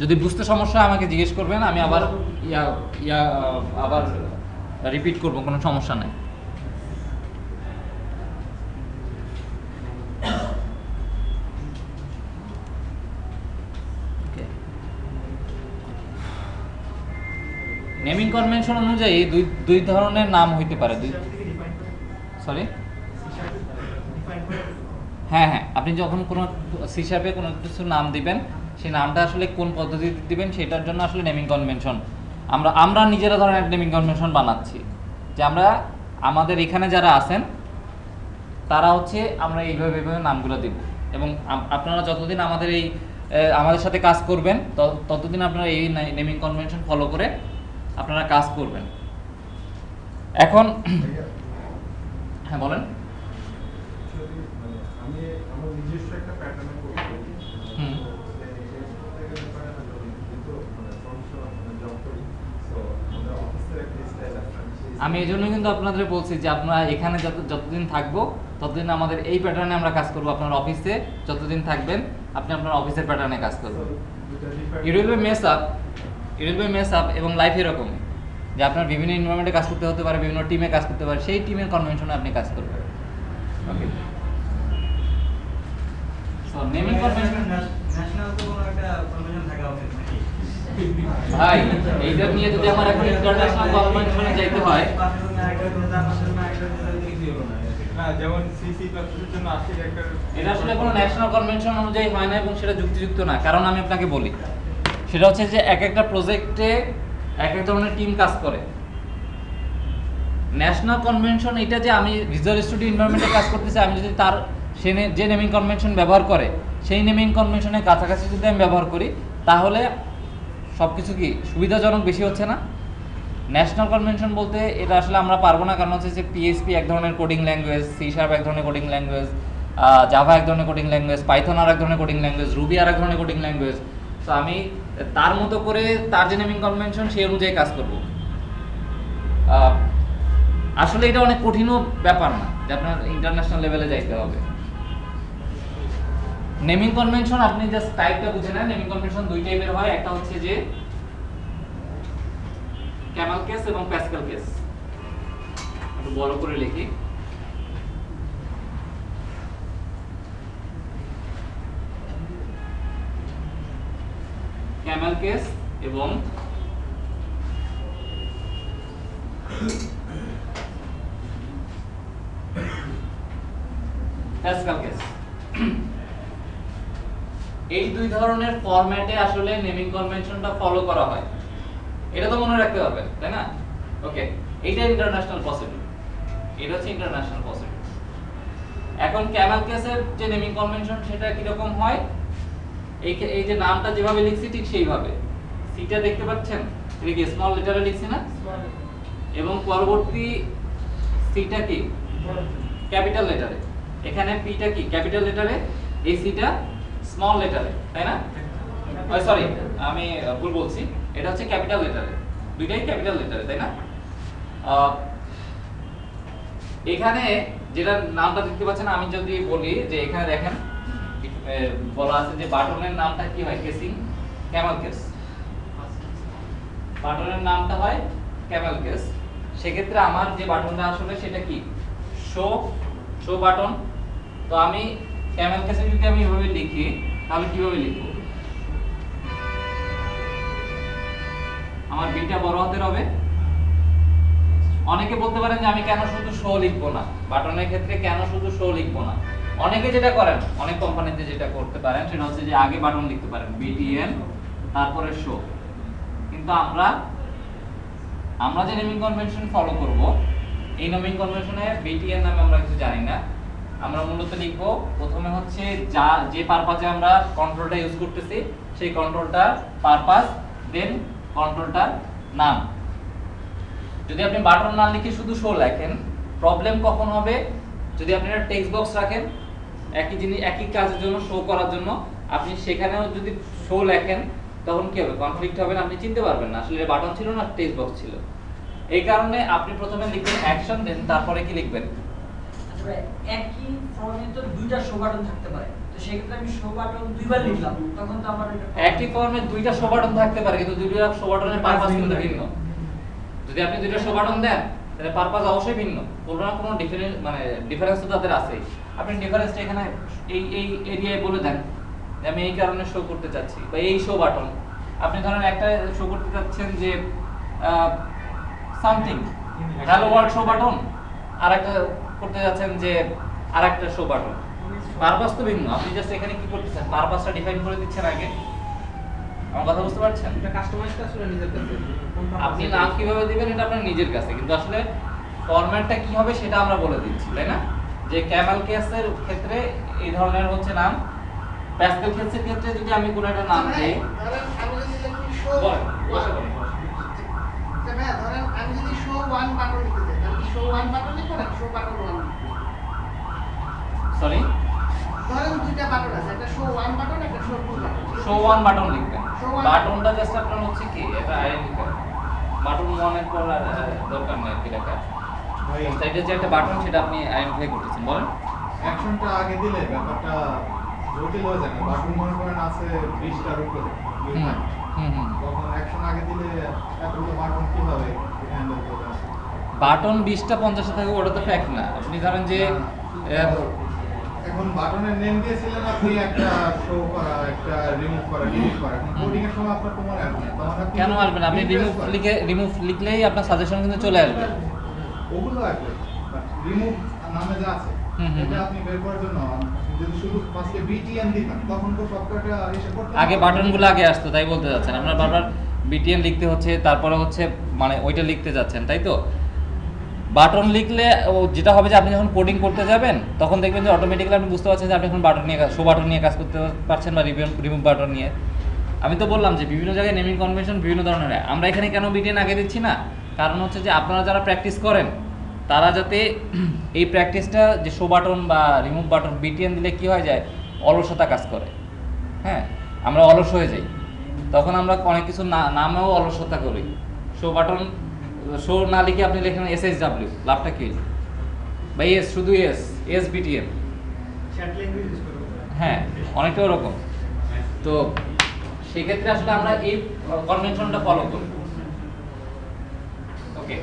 যদি বুঝতে সমস্যা হয় আমাকে জিজ্ঞেস করবেন, আমি আবার আবার রিপিট করব, কোনো সমস্যা নাই। নেমিং কনভেনশন অনুযায়ী দুই ধরনের নাম হইতে পারে। সরি, হ্যাঁ, আপনি যখন কোনো সি শার্পে কোনো কিছু নাম দিবেন, সেই নামটা আসলে কোন পদ্ধতিতে দিবেন সেটার জন্য আসলে নেমিং কনভেনশন আমরা নিজেরা ধরেন একটা নেমিং কনভেনশন বানাচ্ছি যে আমরা আমাদের এখানে যারা আছেন তারা হচ্ছে আমরা এইভাবে নামগুলো দেব। এবং আপনারা যতদিন আমাদের এই আমাদের সাথে কাজ করবেন, ততদিন আপনারা এই নেমিং কনভেনশন ফলো করে আপনারা কাজ করবেন। এখন হ্যাঁ বলেন। Actually, মানে আমি আমার নিজস্ব একটা প্যাটার্নে করি। হুম। আমি এই জন্য কিন্তু আপনাদের বলছি যে আপনারা এখানে যতদিন থাকবো ততদিন আমাদের এই প্যাটার্নে আমরা কাজ করব। আপনার অফিসে যতদিন থাকবেন আপনি আপনার অফিসের প্যাটার্নে কাজ করবেন। It will be mace up এবং লাইফ এরকম যে আপনার বিভিন্ন এনভায়রনমেন্টে কাজ করতে হতে পারে, বিভিন্ন টিমে কাজ করতে পারে, সেই টিমের কনভেনশনে আপনি কাজ করবেন। ওকে, সো নেমিং কনভেনশন ন্যাশনাল তো কোনো একটা কনভেনশন থাকা উচিত নাকি? ভাই এইটা নিয়ে যদি আমার এখন ইন্টারন্যাশনাল কনভেনশনে যাইতে হয়, না যেমন সিসি প্লাসের জন্য আসে একটা এটা আসলে কোনো ন্যাশনাল কনভেনশন অনুযায়ী হয় না এবং সেটা যুক্তিযুক্ত না। কারণ আমি আপনাকে বলি, সেটা হচ্ছে যে এক একটা প্রজেক্টে এক এক ধরনের টিম কাজ করে। ন্যাশনাল কনভেনশন এটা যে আমি ভিজুয়াল স্টুডিও এনভায়রনমেন্টে কাজ করতেছি, আমি যদি তার যে নেমিং কনভেনশন ব্যবহার করে সেই নেমিং কনভেনশনের কাছাকাছি যদি আমি ব্যবহার করি, তাহলে সব কিছু কি সুবিধাজনক বেশি হচ্ছে না? ন্যাশনাল কনভেনশন বলতে এটা আসলে আমরা পারবো না, কারণ হচ্ছে যে পিএইচপি এক ধরনের কোডিং ল্যাঙ্গুয়েজ, সি শার্প এক ধরনের কোডিং ল্যাঙ্গুয়েজ, জাভা এক ধরনের কোডিং ল্যাঙ্গুয়েজ, পাইথন আর এক ধরনের কোডিং ল্যাঙ্গুয়েজ, রুবি আর এক ধরনের কোডিং ল্যাঙ্গুয়েজ। তো আমি তার মতো করে তার যে নেমিং কনভেনশন সেই অনুযায়ী কাজ করব। আসলে এটা অনেক কঠিনও ব্যাপার না যে আপনার ইন্টারন্যাশনাল লেভেলে যাইতে হবে। নেমিং কনভেনশন আপনি জাস্ট টাইপটা বুঝে নেন। নেমিং কনভেনশন দুই টাইপের হয়, একটা হচ্ছে যে ক্যামেল কেস এবং প্যাসকেল কেস। একটু বড় করে লিখি। ক্যামেল কেস এবং প্যাসকেল কেস, এই দুই ধরনের ফরম্যাটে আসলে নেমিং কনভেনশনটা ফলো করা হয়। এটা তো মনে রাখতে পারবেন, তাই না? ওকে, এইটা ইন্টারন্যাশনাল প্রসিডিউর, এটা হচ্ছে ইন্টারন্যাশনাল প্রসিডিউর। এখন ক্যামেল কেসের যে নেমিং কনভেনশন সেটা কি রকম হয়? এই যে নামটা যেভাবে লিখছি ঠিক সেইভাবে। সিটা দেখতে পাচ্ছেন, এটা কি স্মল লেটারে লিখছি না? এবং পরবর্তী সিটা কি ক্যাপিটাল লেটারে, এখানে পিটা কি ক্যাপিটাল লেটারে, এই সিটা স্মল লেটারে, তাই না? সরি, আমি ভুল বলছি, এটা হচ্ছে ক্যাপিটাল লেটারে, দুইটাই ক্যাপিটাল লেটারে, তাই না? এখানে যেটা নামটা দেখতে পাচ্ছেন, আমি যদি বলি যে এখানে দেখেন বলা আছে যে বাটনের নামটা কি হয়, কেসিং ক্যামেল কেস, বাটনের নামটা হয় ক্যামেল কেস। সেক্ষেত্রে আমার যে বাটনটা আসলে সেটা কি শো বাটন। তো আমি ক্যামেল কেসে যদি আমি এভাবে লিখি তাহলে কিভাবে লিখবো? আমার বিটা বড় হাতের হবে। অনেকে বলতে পারেন যে আমি কেন শুধু শো লিখবো না, বাটনের ক্ষেত্রে কেন শুধু শো লিখবো না? অনেকে যেটা করেন, অনেক কোম্পানিতে যেটা করতে পারেন সেটা হচ্ছে যে আগে বাটন লিখতে পারেন বিটিএন তারপরে শো। কিন্তু আমরা যে নেমিং কনভেনশন ফলো করব, এই নেমিং কনভেনশনে বিটিএন নামে আমরা কিছু জানি না। আমরা মূলত লিখব প্রথমে হচ্ছে যে পারপাজে আমরা কন্ট্রোলটা ইউজ করতেছি সেই কন্ট্রোলটার পারপাস, দেন কন্ট্রোলটার নাম। যদি আপনি বাটন না লিখে শুধু শো লেখেন, প্রবলেম কখন হবে? যদি আপনি একটা টেক্সট বক্স রাখেন একই জিনিস একই কাজের জন্য শো করার জন্য, আপনি সেখানেও যদি শো লেখেন তখন কি হবে? কনফ্লিক্ট হবে না, আপনি চিনতে পারবেন না আসলে বাটন ছিল না টেক্সট বক্স ছিল। এই কারণে আপনি প্রথমে লিখবেন অ্যাকশন, দেন তারপরে কি লিখবেন? আচ্ছা ভাই, একই ফর্মে তো দুইটা শো বাটন থাকতে পারে, তো সেই ক্ষেত্রে আমি শো বাটন দুইবার লিখলাম, তখন তো আমার এটা একই ফর্মে দুইটা শো বাটন থাকতে পারে, কিন্তু দুইটা শো বাটনের পারপাস কিন্তু ভিন্ন। যদি আপনি দুইটা শো বাটন দেন তাহলে পারপাস অবশ্যই ভিন্ন, কোনো না কোনো ডিফারেন্স তো তাদের আছে। আপনি ডিফারেন্সটা এখানে এই এরিয়ায় বলে দেন যে আমি এই কারণে শো করতে চাচ্ছি, বা এই শো বাটন। আপনি ধরেন একটা শো করতে চাচ্ছেন যে something hello world show button, আর একটা করতে যাচ্ছেন যে আরেকটা শো বাটন, পারপাস তো ভিন্ন। আপনি জাস্ট এখানে কি করতেছেন, পারপাসটা ডিফাইন করে দিচ্ছেন আগে। আমার কথা বুঝতে পারছেন? এটা কাস্টমাইজটা আসলে নিজের কাছে, আপনি নাম কিভাবে দিবেন এটা আপনার নিজের কাছে, কিন্তু আসলে ফরম্যাটটা কি হবে সেটা আমরা বলে দিচ্ছি, তাই না? যে ক্যামেল কেসের ক্ষেত্রে এই ধরনের হচ্ছে নাম, প্যাসকেল কেসের ক্ষেত্রে যদি আমি কোনো একটা নাম দিই, ধরেন আমি যদি লিখি শো বলেন, বসে বলেন। ভাইয়া ধরেন আমি যদি শো 1 বাটন লিখতে চাই তাহলে কি শো 1 বাটন লিখবো না শো বাটন 1 সরি, ধরেন দুইটা বাটন আছে একটা শো 1 বাটন একটা শো 2 বাটন শো 1 বাটন লিখবেন। Show one বাটনটা জাস্ট আপনার হচ্ছে কি এটা আইডেন্টিফাই, বাটন 1 এর পর আর দরকার নেই কি লেখা, ভাই সাইডে যে একটা বাটন সেটা আপনি আইডেন্টিফাই করতেছেন, বলেন। অ্যাকশনটা আগে দিলে ব্যাপারটা জটিল হয়ে যায় না। বাটন মনে করেন আছে 20টার উপরে তখন অ্যাকশন আগে দিলে এতগুলো বাটন কিভাবে হ্যান্ডেল করবে? বাটন 20টা 50 থাকে ওটা তো ফ্যাক্ট না। আপনি ধরেন যে এখন বাটনের নেম দিয়েছিলেন আপনি একটা শো করা, একটা রিমুভ করা, ডিলিট করা। এখন কোডিং এর সময় আপনার তো মনে আসবে না। তখন আপনি কেন আসবে না? আপনি রিমুভ লিখলেই আপনার সাজেশন কিন্তু চলে আসবে। ওগুলো আসবে, বাট রিমুভ নামে যা আছে এটা আপনি বের করার জন্য যদি শুধু ফার্স্টে বিটিএন দিতেন তখন তো সফটওয়্যারটা এসে করতে আগে বাটনগুলো আগে আসতো, তাই বলতে যাচ্ছেন আপনার বারবার বিটিএন লিখতে হচ্ছে, তারপরে হচ্ছে মানে ওইটা লিখতে যাচ্ছেন, তাই তো। বাটন লিখলে যেটা হবে যে আপনি যখন কোডিং করতে যাবেন তখন দেখবেন যে অটোমেটিক্যালি আপনি বুঝতে পারছেন যে আপনি এখন বাটন নিয়ে শো বাটন নিয়ে কাজ করতে পারছেন বা রিমুভ বাটন নিয়ে। আমি তো বললাম যে বিভিন্ন জায়গায় নেমিং কনভেনশন বিভিন্ন ধরনের হয়। আমরা এখানে কেন বিটিএন আগে দিচ্ছি না, কারণ হচ্ছে যে আপনারা যারা প্র্যাকটিস করেন তারা যাতে এই প্র্যাকটিসটা যে শো বাটন বা রিমুভ বাটন বিটিএন দিলে কী হয়ে যায়, অলসতা কাজ করে। হ্যাঁ, আমরা অলস হয়ে যাই, তখন আমরা অনেক কিছু নামেও অলসতা করি। শো বাটন শো না লিখে আপনি লেখেন SHW, লাভটা কি? বা এস, শুধু S BTM, chat language use করবো। হ্যাঁ অনেকটা ওরকম। তো সেক্ষেত্রে আসলে আমরা এই কনভেনশনটা ফলো করি। ওকে,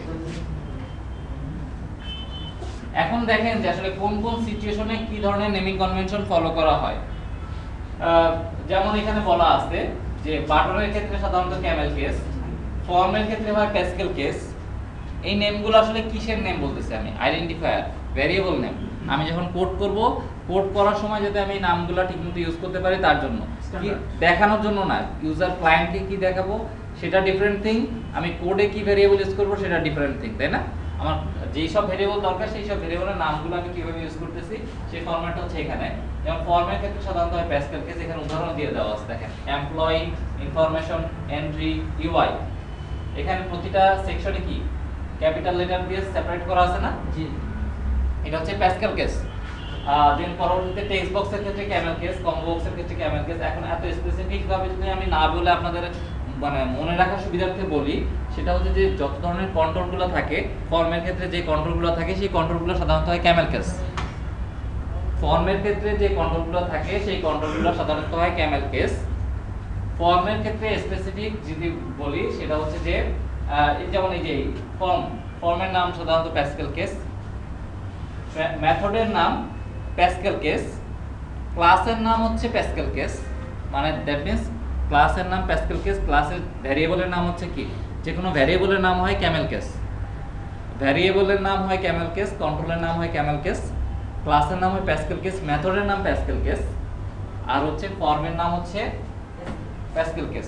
এখন দেখেন যে আসলে কোন কোন সিচুয়েশনে কি ধরনের নেমিং কনভেনশন ফলো করা হয়। যেমন এখানে বলা আছে যে বাটনের ক্ষেত্রে সাধারণত ক্যামেল কেস, ফর্মের ক্ষেত্রে হয় প্যাসকেল কেস। এই নেমগুলো আসলে কিসের নেম বলতেছি আমি? Identifier, variable name. আমি যখন কোড করব, কোড করার সময় যাতে আমি নামগুলো ঠিকমতো ইউজ করতে পারি তার জন্য, কি দেখানোর জন্য না। ইউজার ক্লায়েন্টকে কি দেখাবো সেটা ডিফারেন্ট থিং, আমি কোডে কি ভেরিয়েবল ইউজ করব সেটা ডিফারেন্ট থিং, তাই না? আমার যেই সব ভেরিয়েবল দরকার সেই সব ভেরিয়েবলের নামগুলো আমি কিভাবে ইউজ করতেছি সেই ফরম্যাটটা হচ্ছে এখানে। যেমন ফর্মের ক্ষেত্রে সাধারণত হয় প্যাসকেল কেস, এখানে উদাহরণ দিয়ে দেওয়া আছে দেখেন, এমপ্লয়ি, ইনফরমেশন, এন্ট্রি, ইউআই। এখানে প্রতিটা সেকশনে কি ক্যাপিটাল লেটার দিয়ে সেপারেট করা আছে না? জি, এটা হচ্ছে প্যাসকেল কেস। দেন পরবর্তীতে টেক্সট বক্সের ক্ষেত্রে ক্যামেল কেস, কম্বো বক্সের ক্ষেত্রে ক্যামেল কেস। এখন এত স্পেসিফিক ভাবে যদি আমি না বলে আপনাদের মানে মনে রাখার সুবিধার্থে বলি, সেটা হচ্ছে যে যত ধরনের কন্ট্রোলগুলো থাকে ফর্মের ক্ষেত্রে, যে কন্ট্রোলগুলো থাকে সেই কন্ট্রোলগুলো সাধারণত হয় ক্যামেল কেস। ফর্মের ক্ষেত্রে যে কন্ট্রোলগুলো থাকে সেই কন্ট্রোলগুলো সাধারণত হয় ক্যামেল কেস। ফর্মের ক্ষেত্রে স্পেসিফিক যদি বলি সেটা হচ্ছে যে যেমন এই যে ফর্মের নাম সাধারণত প্যাসকেল কেস, মেথডের নাম প্যাসকেল কেস, ক্লাসের নাম হচ্ছে প্যাসকেল কেস। মানে দ্যাট মিন্স ক্লাসের নাম প্যাসকেল কেস, ক্লাসের ভ্যারিয়েবলের নাম হচ্ছে কি, যে কোনো ভ্যারিয়েবলের নাম হয় ক্যামেল কেস। ভ্যারিয়েবলের নাম হয় ক্যামেল কেস, কন্ট্রোলের নাম হয় ক্যামেল কেস, ক্লাসের নাম হয় প্যাসকেল কেস, মেথডের নাম প্যাসকেল কেস, আর হচ্ছে ফর্মের নাম হচ্ছে প্যাসকেল কেস।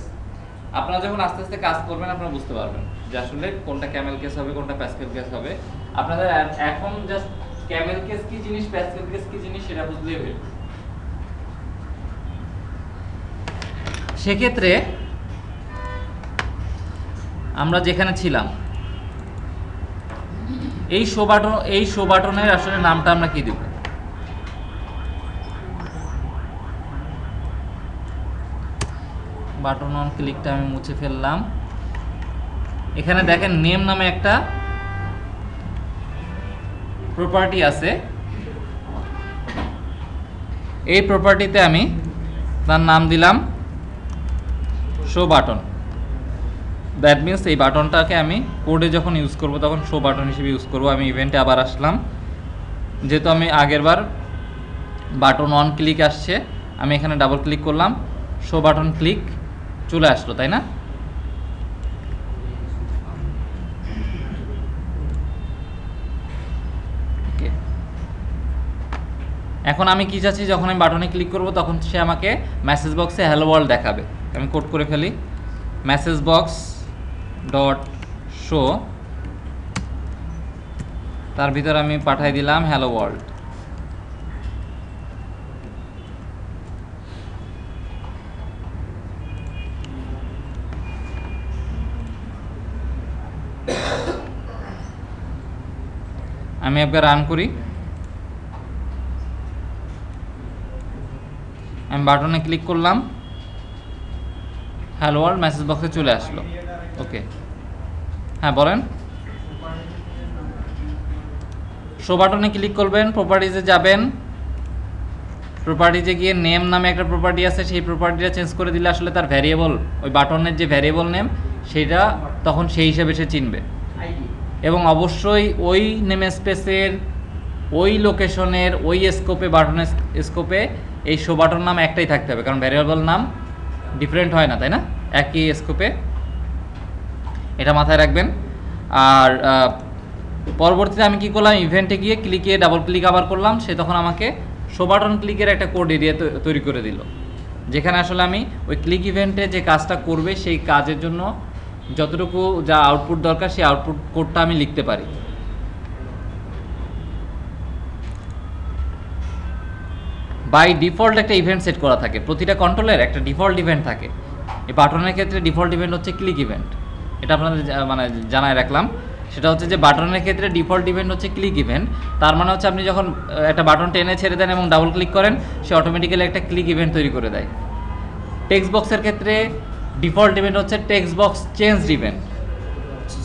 আপনারা যখন আস্তে আস্তে কাজ করবেন আপনারা বুঝতে পারবেন যে আসলে কোনটা ক্যামেল কেস হবে, কোনটা প্যাসকেল কেস হবে। আপনাদের এখন জাস্ট ক্যামেল কেস কি জিনিস, প্যাসকেল কেস কি জিনিস সেটা বুঝলেই হলো। সেক্ষেত্রে আমরা যেখানে ছিলাম এই শো বাটনের আসলে নামটা আমরা কি দেব? বাটন অন ক্লিকটা আমি মুছে ফেললাম। এখানে দেখেন নেম নামে একটা প্রপার্টি আছে, এই প্রপার্টিতে আমি তার নাম দিলাম শো বাটন। দ্যাট মিনস এই বাটনটাকে আমি কোডে যখন ইউজ করব তখন শো বাটন হিসেবে ইউজ করব। আমি ইভেন্টে আবার আসলাম, যেহেতু আমি আগেরবার বাটন অন ক্লিক আসছে, আমি এখানে ডাবল ক্লিক করলাম, শো বাটন ক্লিক চলে আসলো, তাই না? এখন আমি কি চাচ্ছি, যখন আমি বাটনে ক্লিক করব তখন সে আমাকে মেসেজ বক্সে হ্যালো ওয়ার্ল্ড দেখাবে। আমি কোড করে ফেলি, মেসেজ বক্স ডট শো, তার ভিতর আমি পাঠাই দিলাম হ্যালো ওয়ার্ল্ড। আমি একবার রান করি, আমি বাটনে ক্লিক করলাম, হ্যালো ওয়ার্ল্ড মেসেজ বক্সে চলে আসলো। ওকে, হ্যাঁ বলেন। শো বাটনে ক্লিক করবেন, প্রপার্টিজে যাবেন, প্রপার্টিজে গিয়ে নেম নামে একটা প্রপার্টি আছে, সেই প্রপার্টিটা চেঞ্জ করে দিলে আসলে তার ভ্যারিয়েবল, ওই বাটনের যে ভ্যারিয়েবল নেম সেটা তখন সেই হিসেবে সে চিনবে। আইডি এবং অবশ্যই ওই নেম স্পেসের, ওই লোকেশনের, ওই স্কোপে, বাটনের স্কোপে এই শো বাটন নাম একটাই থাকতে হবে, কারণ ভ্যারিয়েবল নাম ডিফারেন্ট হয় না, তাই না, একই স্কোপে, এটা মাথায় রাখবেন। আর পরবর্তীতে আমি কি করলাম, ইভেন্টে গিয়ে ক্লিকে ডাবল ক্লিক আবার করলাম, সে তখন আমাকে শো বাটন ক্লিকের একটা কোড এরিয়া তৈরি করে দিল, যেখানে আসলে আমি ওই ক্লিক ইভেন্টে যে কাজটা করবে সেই কাজের জন্য যতটুকু যা আউটপুট দরকার সেই আউটপুট কোডটা আমি লিখতে পারি। বাই ডিফল্ট একটা ইভেন্ট সেট করা থাকে, প্রতিটা কন্ট্রোলের একটা ডিফল্ট ইভেন্ট থাকে। এই বাটনের ক্ষেত্রে ডিফল্ট ইভেন্ট হচ্ছে ক্লিক ইভেন্ট, এটা আপনাদের মানে জানায় রাখলাম। সেটা হচ্ছে যে বাটনের ক্ষেত্রে ডিফল্ট ইভেন্ট হচ্ছে ক্লিক ইভেন্ট, তার মানে হচ্ছে আপনি যখন একটা বাটন টেনে ছেড়ে দেন এবং ডাবল ক্লিক করেন, সে অটোমেটিক্যালি একটা ক্লিক ইভেন্ট তৈরি করে দেয়। টেক্সট বক্সের ক্ষেত্রে ডিফল্ট ইভেন্ট হচ্ছে text box change event.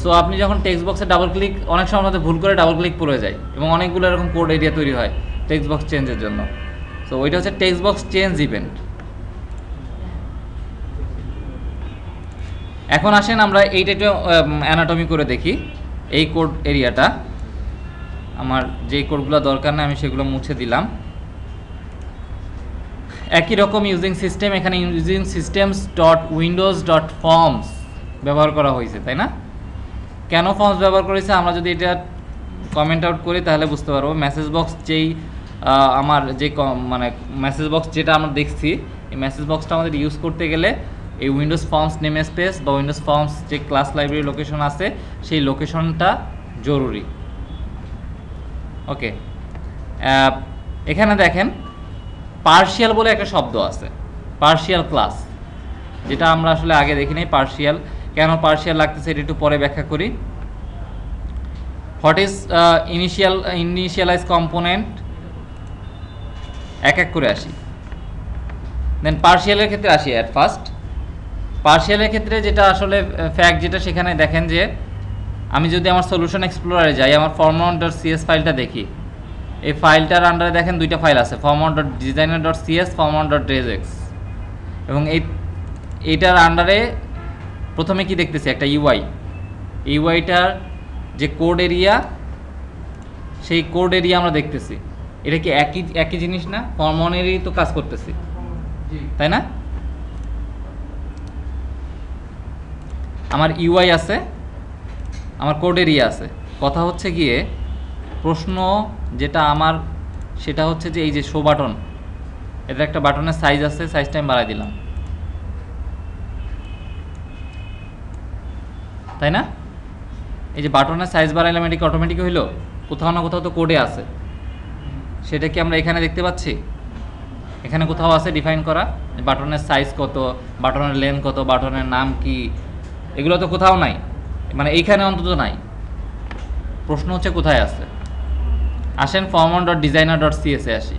So আপনি যখন টেক্সট বক্সে ডাবল ক্লিক, অনেক সময় আমাদের ভুল করে ডাবল ক্লিক পড়ে যায় এবং অনেকগুলো এরকম কোড এরিয়া তৈরি হয় টেক্সট বক্স চেঞ্জের জন্য। সো ওইটা হচ্ছে টেক্সট বক্স চেঞ্জ ইভেন্ট। এখন আসেন আমরা এইটা একটু অ্যানাটমি করে দেখি। এই কোড এরিয়াটা আমার যেই কোডগুলো দরকার না আমি সেগুলো মুছে দিলাম। একই রকম ইউজিং সিস্টেম, এখানে using systems dot Windows dot forms ব্যবহার করা হয়েছে, তাই না? কেন ফর্মস ব্যবহার করেছে আমরা যদি এটা কমেন্ট আউট করি তাহলে বুঝতে পারবো। মেসেজ বক্স যেই আমার যে মানে মেসেজ বক্স যেটা আমরা দেখছি, এই মেসেজ বক্সটা আমাদের ইউজ করতে গেলে এই উইন্ডোজ ফর্মস নেম স্পেস বা উইন্ডোজ ফর্মস যে ক্লাস লাইব্রেরি লোকেশন আছে সেই লোকেশনটা জরুরি। ওকে, এখানে দেখেন পার্শিয়াল বলে একটা শব্দ আছে, পার্শিয়াল ক্লাস, যেটা আমরা আসলে আগে দেখি নাই। পার্শিয়াল কেন পার্শিয়াল লাগতেছে এটা একটু পরে ব্যাখ্যা করি। হোয়াট ইজ ইনিশিয়ালাইজ কম্পোনেন্ট, এক এক করে আসি। দেন পার্শিয়ালের ক্ষেত্রে আসি। অ্যাট ফার্স্ট পার্শিয়ালের ক্ষেত্রে যেটা আসলে ফ্যাক্ট, যেটা সেখানে দেখেন যে আমি যদি আমার সলিউশন এক্সপ্লোরারে যাই, আমার form1.cs ফাইলটা দেখি, এই ফাইলটার আন্ডারে দেখেন দুইটা ফাইল আছে, form1.designer.cs, form1.regex। এবং এইটার আন্ডারে প্রথমে কি দেখতেছি, একটা ইউআই। ইউআইটার যে কোড এরিয়া, সেই কোড এরিয়া আমরা দেখতেছি। এটা কি একই জিনিস না? form1-এরই তো কাজ করতেছি, তাই না? আমার ইউআই আছে, আমার কোড এরিয়া আছে। কথা হচ্ছে গিয়ে প্রশ্ন যেটা আমার সেটা হচ্ছে যে এই যে শো বাটন, এটা একটা বাটনের সাইজ আছে, সাইজটা আমি বাড়াই দিলাম, তাই না? এই যে বাটনের সাইজ বাড়াইলাম, এটা কি অটোমেটিক হইলো? কোথাও না কোথাও তো কোডে আছে, সেটা কি আমরা এখানে দেখতে পাচ্ছি? এখানে কোথাও আছে ডিফাইন করা বাটনের সাইজ কত, বাটনের লেন্থ কত, বাটনের নাম কি, এগুলো তো কোথাও নাই, মানে এইখানে অন্তত নাই। প্রশ্ন হচ্ছে কোথায় আছে। আসেন form1.designer.cs এ আসি।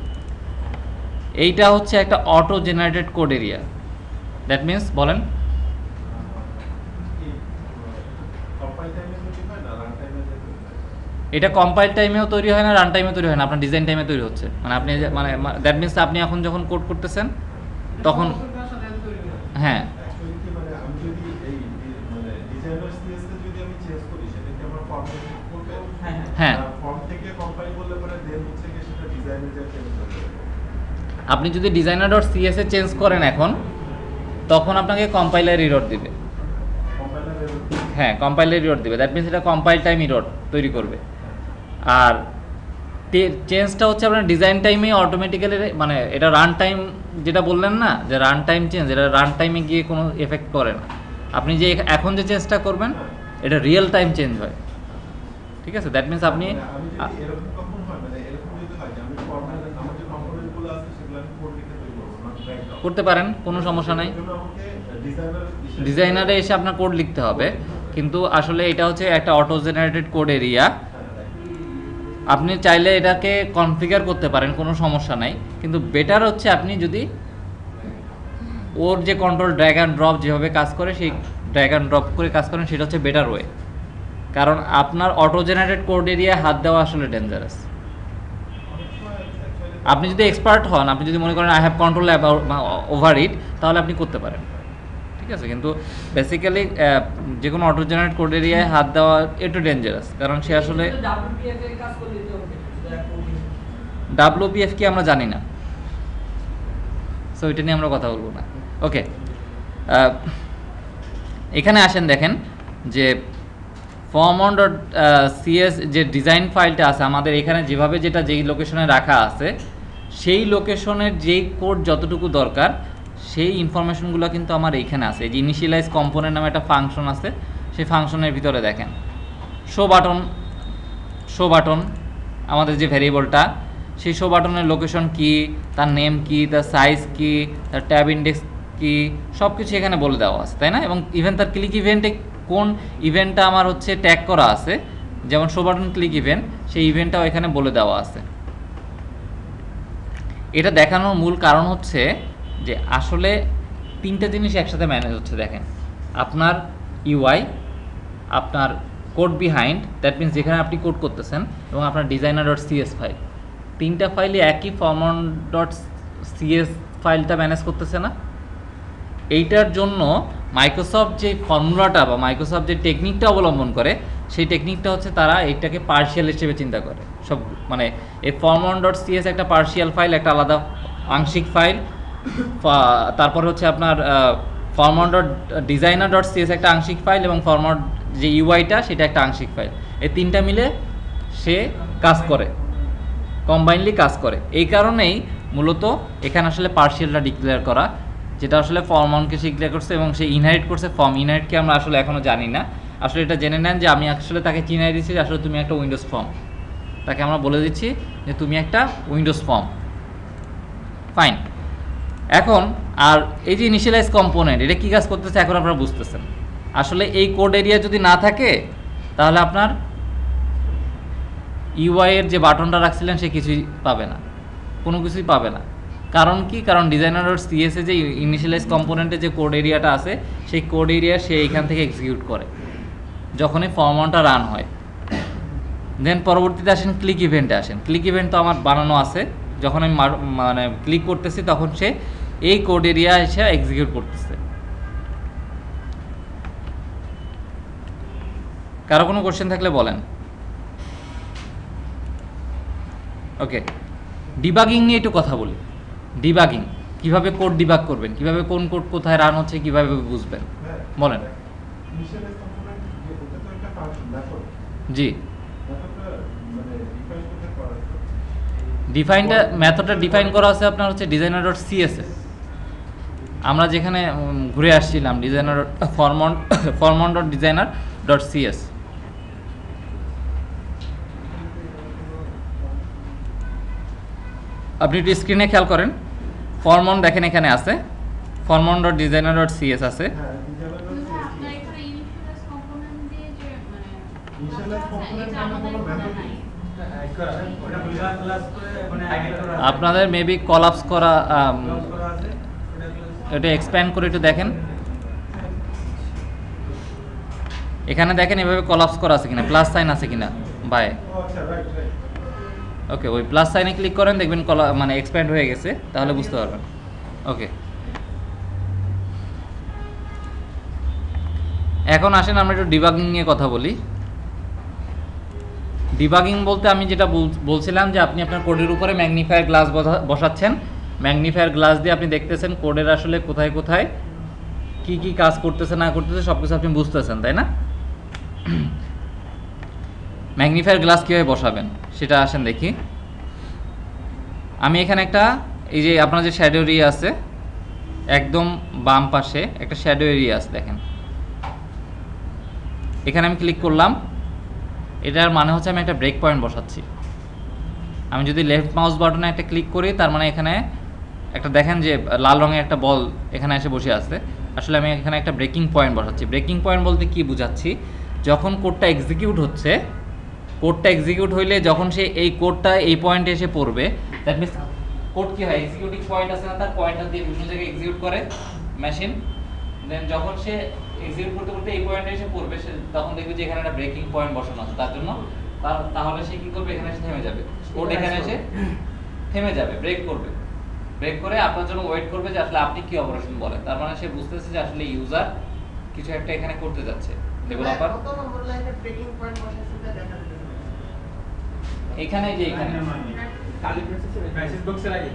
এইটা হচ্ছে একটা auto generated code area. That means বলেন, এটা কম্পাইল টাইমেও তৈরি হয় না, রান টাইমেও তৈরি হয় না, আপনার ডিজাইন টাইমে তৈরি হচ্ছে। মানে আপনি মানে দ্যাট মিন্স আপনি এখন যখন কোড করতেছেন তখন, হ্যাঁ হ্যাঁ, আপনি যদি designer.cs এ চেঞ্জ করেন এখন, তখন আপনাকে কম্পাইলার এরর দিবে। হ্যাঁ, কম্পাইলার এরর দিবে, দ্যাট মিন্স এটা কম্পাইল টাইম এরর তৈরি করবে। আর চেঞ্জটা হচ্ছে আপনার ডিজাইন টাইমে অটোমেটিক্যালি, মানে এটা রান টাইম যেটা বললেন না যে রান টাইম চেঞ্জ, এটা রান টাইমে গিয়ে কোনো এফেক্ট করে না। আপনি যে এখন যে চেঞ্জটা করবেন এটা রিয়েল টাইম চেঞ্জ হয়, ঠিক আছে? দ্যাট মিন্স আপনি করতে পারেন, কোনো সমস্যা নাই। ডিজাইনারে এসে আপনার কোড লিখতে হবে, কিন্তু আসলে এটা হচ্ছে একটা অটো জেনারেটেড কোড এরিয়া। আপনি চাইলে এটাকে কনফিগার করতে পারেন, কোনো সমস্যা নাই, কিন্তু বেটার হচ্ছে আপনি যদি ওর যে কন্ট্রোল ড্র্যাগ অ্যান্ড ড্রপ যেভাবে কাজ করে সেই ড্র্যাগ অ্যান্ড ড্রপ করে কাজ করেন, সেটা হচ্ছে বেটার ওয়ে। কারণ আপনার অটো জেনারেটেড কোড এরিয়ায় হাত দেওয়া আসলে ডেঞ্জারাস। আপনি যদি এক্সপার্ট হন, আপনি যদি মনে করেন I have control over it, তাহলে আপনি করতে পারেন, ঠিক আছে। কিন্তু বেসিক্যালি যে কোনো অটো জেনারেট কোড এরিয়ায় হাত দেওয়া একটু ডেঞ্জারাস, কারণ সে আসলে WPF এর কাজ করলে তো হবে WPF কি আমরা জানি না, সো এটা নিয়ে আমরা কথা বলবো না। ওকে, এখানে আসেন, দেখেন যে form.cs যে ডিজাইন ফাইলটা আছে আমাদের এখানে, যেভাবে যেটা যেই লোকেশনে রাখা আছে সেই লোকেশনের যেই কোড যতটুকু দরকার সেই ইনফরমেশনগুলো কিন্তু আমার এইখানে আছে। এই যে ইনিশিয়ালাইজ কম্পোনেন্ট নামে একটা ফাংশন আছে, সেই ফাংশনের ভিতরে দেখেন শো বাটন আমাদের যে ভ্যারিয়েবলটা, সেই শো বাটনের লোকেশন কি, তার নেম কি, তার সাইজ কি, তার ট্যাব ইন্ডেক্স কি, সব কিছু এখানে বলে দেওয়া আছে, তাই না? এবং ইভেন তার ক্লিক ইভেন্টে কোন ইভেন্টটা আমার হচ্ছে ট্যাগ করা আছে, যেমন শো বাটন ক্লিক ইভেন্ট, সেই ইভেন্টটাও এখানে বলে দেওয়া আছে। এটা দেখানোর মূল কারণ হচ্ছে যে আসলে তিনটা জিনিস একসাথে ম্যানেজ হচ্ছে। দেখেন, আপনার ইউআই, আপনার কোড বিহাইন্ড, দ্যাট মিনস যেখানে আপনি কোড করতেছেন, এবং আপনার designer.cs ফাইল, তিনটা ফাইলে একই form.cs ফাইলটা ম্যানেজ করতেছে না। এইটার জন্য মাইক্রোসফট যে ফর্মুলাটা বা মাইক্রোসফট যে টেকনিকটা অবলম্বন করে, সেই টেকনিকটা হচ্ছে তারা এইটাকে পার্শিয়াল হিসেবে চিন্তা করে। সব মানে এই form.cs একটা পার্শিয়াল ফাইল, একটা আলাদা আংশিক ফাইল, তারপরে হচ্ছে আপনার form.designer.cs একটা আংশিক ফাইল, এবং form.cs যে ইউআইটা সেটা একটা আংশিক ফাইল। এই তিনটা মিলে সে কাজ করে, কম্বাইনলি কাজ করে। এই কারণেই মূলত এখানে আসলে পার্শিয়ালটা ডিক্লেয়ার করা, যেটা আসলে form1কে সে ডিক্লেয়ার করছে এবং সে ইনহেরিট করছে ফর্ম। ইনহেরিটকে আমরা আসলে এখনও জানি না, আসলে এটা জেনে নেন যে আমি আসলে তাকে চিনাই দিচ্ছি যে আসলে তুমি একটা উইন্ডোজ ফর্ম, তাকে আমরা বলে দিচ্ছি যে তুমি একটা উইন্ডোজ ফর্ম। ফাইন। এখন আর এই যে ইনিশিয়ালাইজ কম্পোনেন্ট, এটা কী কাজ করতেছে এখন আপনারা বুঝতেছেন। আসলে এই কোড এরিয়া যদি না থাকে তাহলে আপনার ইউআই এর যে বাটনটা রাখছিলেন সে কিছুই পাবে না, কোনো কিছুই পাবে না। কারণ কি? কারণ designer.cs এ যে ইনিশিয়ালাইজ কম্পোনেন্টে যে কোড এরিয়াটা আছে, সেই কোড এরিয়া সে এইখান থেকে এক্সিকিউট করে যখনই form1টা রান হয়। দেন পরবর্তীতে আসেন ক্লিক ইভেন্টে আসেন। ক্লিক ইভেন্ট তো আমার বানানো আছে, যখন আমি মানে ক্লিক করতেছি তখন সে এই কোড এরিয়া এসে এক্সিকিউট করতেছে। কারো কোনো কোশ্চেন থাকলে বলেন। ওকে, ডিবাগিং নিয়ে একটু কথা বলি। ডিবাগিং, কিভাবে কোড ডিবাগ করবেন, কিভাবে কোন কোড কোথায় রান হচ্ছে কিভাবে বুঝবেন, বলেন। ইনিশিয়ালাইজ কম্পোনেন্ট যে ওটা তো একটা ফাংশন, দেখো জি, ব্যাপারটা মানে ডিফাইন করতে করা আছে। ডিফাইনটা মেথডটা ডিফাইন করা আছে আপনার হচ্ছে designer.cs এ। আমরা যেখানে ঘুরে আসছিলাম ডিজাইনার form.designer.cs, আপনি একটু স্ক্রিনে খেয়াল করেন, form1 দেখেন এখানে আছে, form.designer.cs আছে। হ্যাঁ, আপনার এখানে ইনিশিয়ালাইজ কম্পোনেন্ট দিয়ে যে মানে ইনিশিয়ালাইজ কম্পোনেন্ট এটা নামে আমাদের কোনো জানা মেথড নাই। ওটা ক্লাস ক্লাস করে মানে আগে করা আপনাদের মেবি কলাপস করা, করা আছে ওটা এটা এক্সপ্যান্ড করে একটু দেখেন। এখানে দেখেন এভাবে কলাপস করা আছে কিনা, প্লাস সাইন আছে কিনা বাই। ও আচ্ছা, রাইট রাইট। ওকে, ওই প্লাস সাইনে ক্লিক করেন, দেখবেন মানে এক্সপ্যান্ড হয়ে গেছে, তাহলে বুঝতে পারবেন। ওকে, এখন আসেন আমরা একটু ডিবাগিং নিয়ে কথা বলি। ডিবাগিং বলতে আমি যেটা বলছিলাম যে আপনি আপনার কোডের উপরে ম্যাগনিফায়ার গ্লাস বসাচ্ছেন, ম্যাগনিফায়ার গ্লাস দিয়ে আপনি দেখতেছেন কোডের আসলে কোথায় কোথায় কি কি কাজ করতেছে না করতেছে সব কিছু আপনি বুঝতেছেন, তাই না? ম্যাগনিফায়ার গ্লাস কীভাবে বসাবেন সেটা আসেন দেখি। আমি এখানে একটা, এই যে আপনার যে শ্যাডো এরিয়া আছে একদম বাম পাশে একটা শ্যাডো এরিয়া আছে, দেখেন এখানে আমি ক্লিক করলাম। এটার মানে হচ্ছে আমি একটা ব্রেক পয়েন্ট বসাচ্ছি। আমি যদি লেফট মাউস বাটনে একটা ক্লিক করি, তার মানে এখানে একটা দেখেন যে লাল রঙের একটা বল এখানে এসে বসে আছে। আসলে আমি এখানে একটা ব্রেকিং পয়েন্ট বসাচ্ছি। ব্রেকিং পয়েন্ট বলতে কি বোঝাচ্ছি, যখন কোডটা এক্সিকিউট হচ্ছে কোডটা এক্সিকিউট হইলে যখন সে এই কোডটা এই পয়েন্টে এসে পড়বে, দ্যাট মিনস কোড কি হয়, এক্সিকিউটিং পয়েন্ট আছে না, তার পয়েন্টার দিয়ে বিভিন্ন জায়গায় এক্সিকিউট করে মেশিন। দেন যখন সে এক্সিকিউট করতে করতে এই পয়েন্টে এসে পড়বে, সে তখন দেখবে যে এখানে একটা ব্রেকিং পয়েন্ট বসানো আছে, তার জন্য তাহলে সে কি করবে, এখানে এসে থেমে যাবে, কোড এখানে এসে থেমে যাবে, ব্রেক করবে, ব্রেক করে আপনার জন্য ওয়েট করবে যে আসলে আপনি কি অপারেশন বলেন। তার মানে সে বুঝতেছে যে আসলে ইউজার কিছু একটা এখানে করতে যাচ্ছে, ডেভেলপার কত নম্বর লাইনে ব্রেকিং পয়েন্ট বসাইছে তা দেখা যাবে। এখানে যে এখানে কালি মেসেজ বক্সের আগে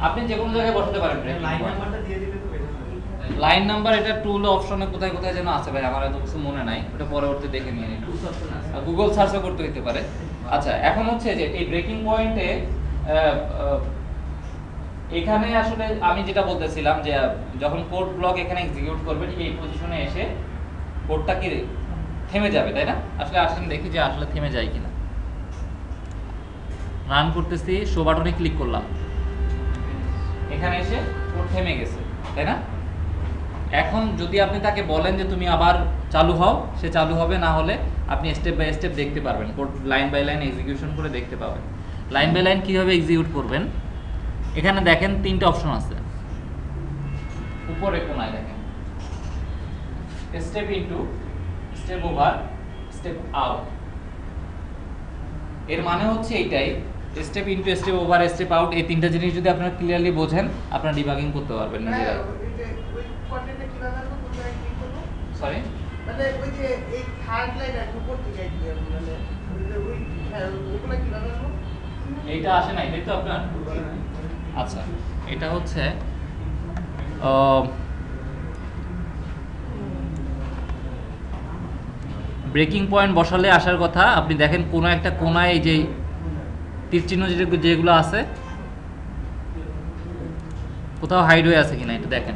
আপনি যে কোনো জায়গায় বসাতে পারেন লাইন নাম্বারটা দিয়ে দিলে তো বেশি ভালো। লাইন নাম্বার এটা টুল অপশনে কোথায় কোথায় যেন আছে ভাই, আমার এত কিছু মনে নাই, ওটা পরবর্তী দেখে নিয়ে নিন, গুগল সার্চও করতে হতে পারে। আচ্ছা, এখন হচ্ছে যে এই ব্রেকিং পয়েন্টে এখানে আসলে আমি যেটা বলতেছিলাম যে যখন কোড ব্লক এখানে এক্সিকিউট করবে, ঠিক এই পজিশনে এসে কোডটা কি থেমে যাবে, তাই না? আসলে আসেন দেখি যে আসলে থেমে যায় কিনা। রান করতেছি, শো বাটনে ক্লিক করলাম, এখানে এসে কোড থেমে গেছে, তাই না? এখন যদি আপনি তাকে বলেন যে তুমি আবার চালু হও, সে চালু হবে, না হলে আপনি স্টেপ বাই স্টেপ দেখতে পারবেন, code line by line execution করে দেখতে পাবেন। লাইন বাই লাইন কীভাবে এক্সিকিউট করবেন, এখানে দেখেন তিনটে অপশন আছে, উপরে কোনায় দেখেন step into, step over, step out. এর মানে হচ্ছে এইটাই, step into, step over, step out, এই তিনটা জিনিস যদি আপনারা ক্লিয়ারলি বোঝেন, আপনারা ডিবাগিং করতে পারবেন নিজেরাই। ওই যে ওই কন্টেন্টে কিভাবে আসবো, কোন জায়গায় ক্লিক করব? সরি, মানে ওই যে এই থার্ড লাইন আর উপর থেকে দিয়ে মানে ওই যে ওই ওগুলা কিভাবে আসবো? এইটা আসে নাই, তাই তো আপনার? আচ্ছা, এটা হচ্ছে ব্রেকিং পয়েন্ট বসালে আসার কথা। আপনি দেখেন কোনো একটা কোনায় এই যে তীর চিহ্ন যেগুলো আছে, কোথাও হাইড হয়ে আছে কিনা এটা দেখেন।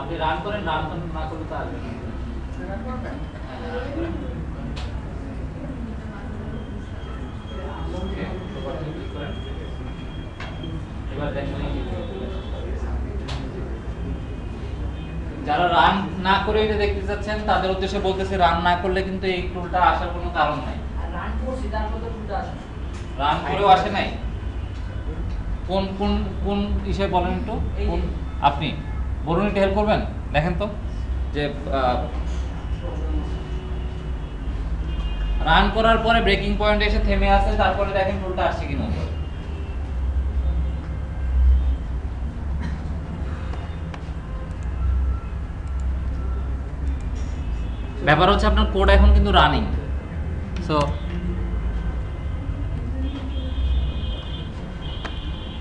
আপনি রান করেন, রান না করলে তো আসবে না। সেটা করবেন? এবার দেখেন যারা রান না করে এটা দেখতে চাচ্ছেন, তাদের উদ্দেশ্যে বলতেছি, রান না করলে কিন্তু এই টুলটা আসার কোনো কারণ নাই। আর রান করছি তারপর তো টুলটা আসে না। রান করেও আসে নাই। কোন কোন কোন হিসেবে বলেন একটু, কোন আপনি বলুন, একটু হেল্প করবেন, দেখেন তো যে রান করার পরে ব্রেকিং পয়েন্টে এসে থেমে আছে, তারপরে দেখেন টুলটা আসছে কিনা। ব্যাপার হচ্ছে আপনার কোড এখন কিন্তু রানিং, সো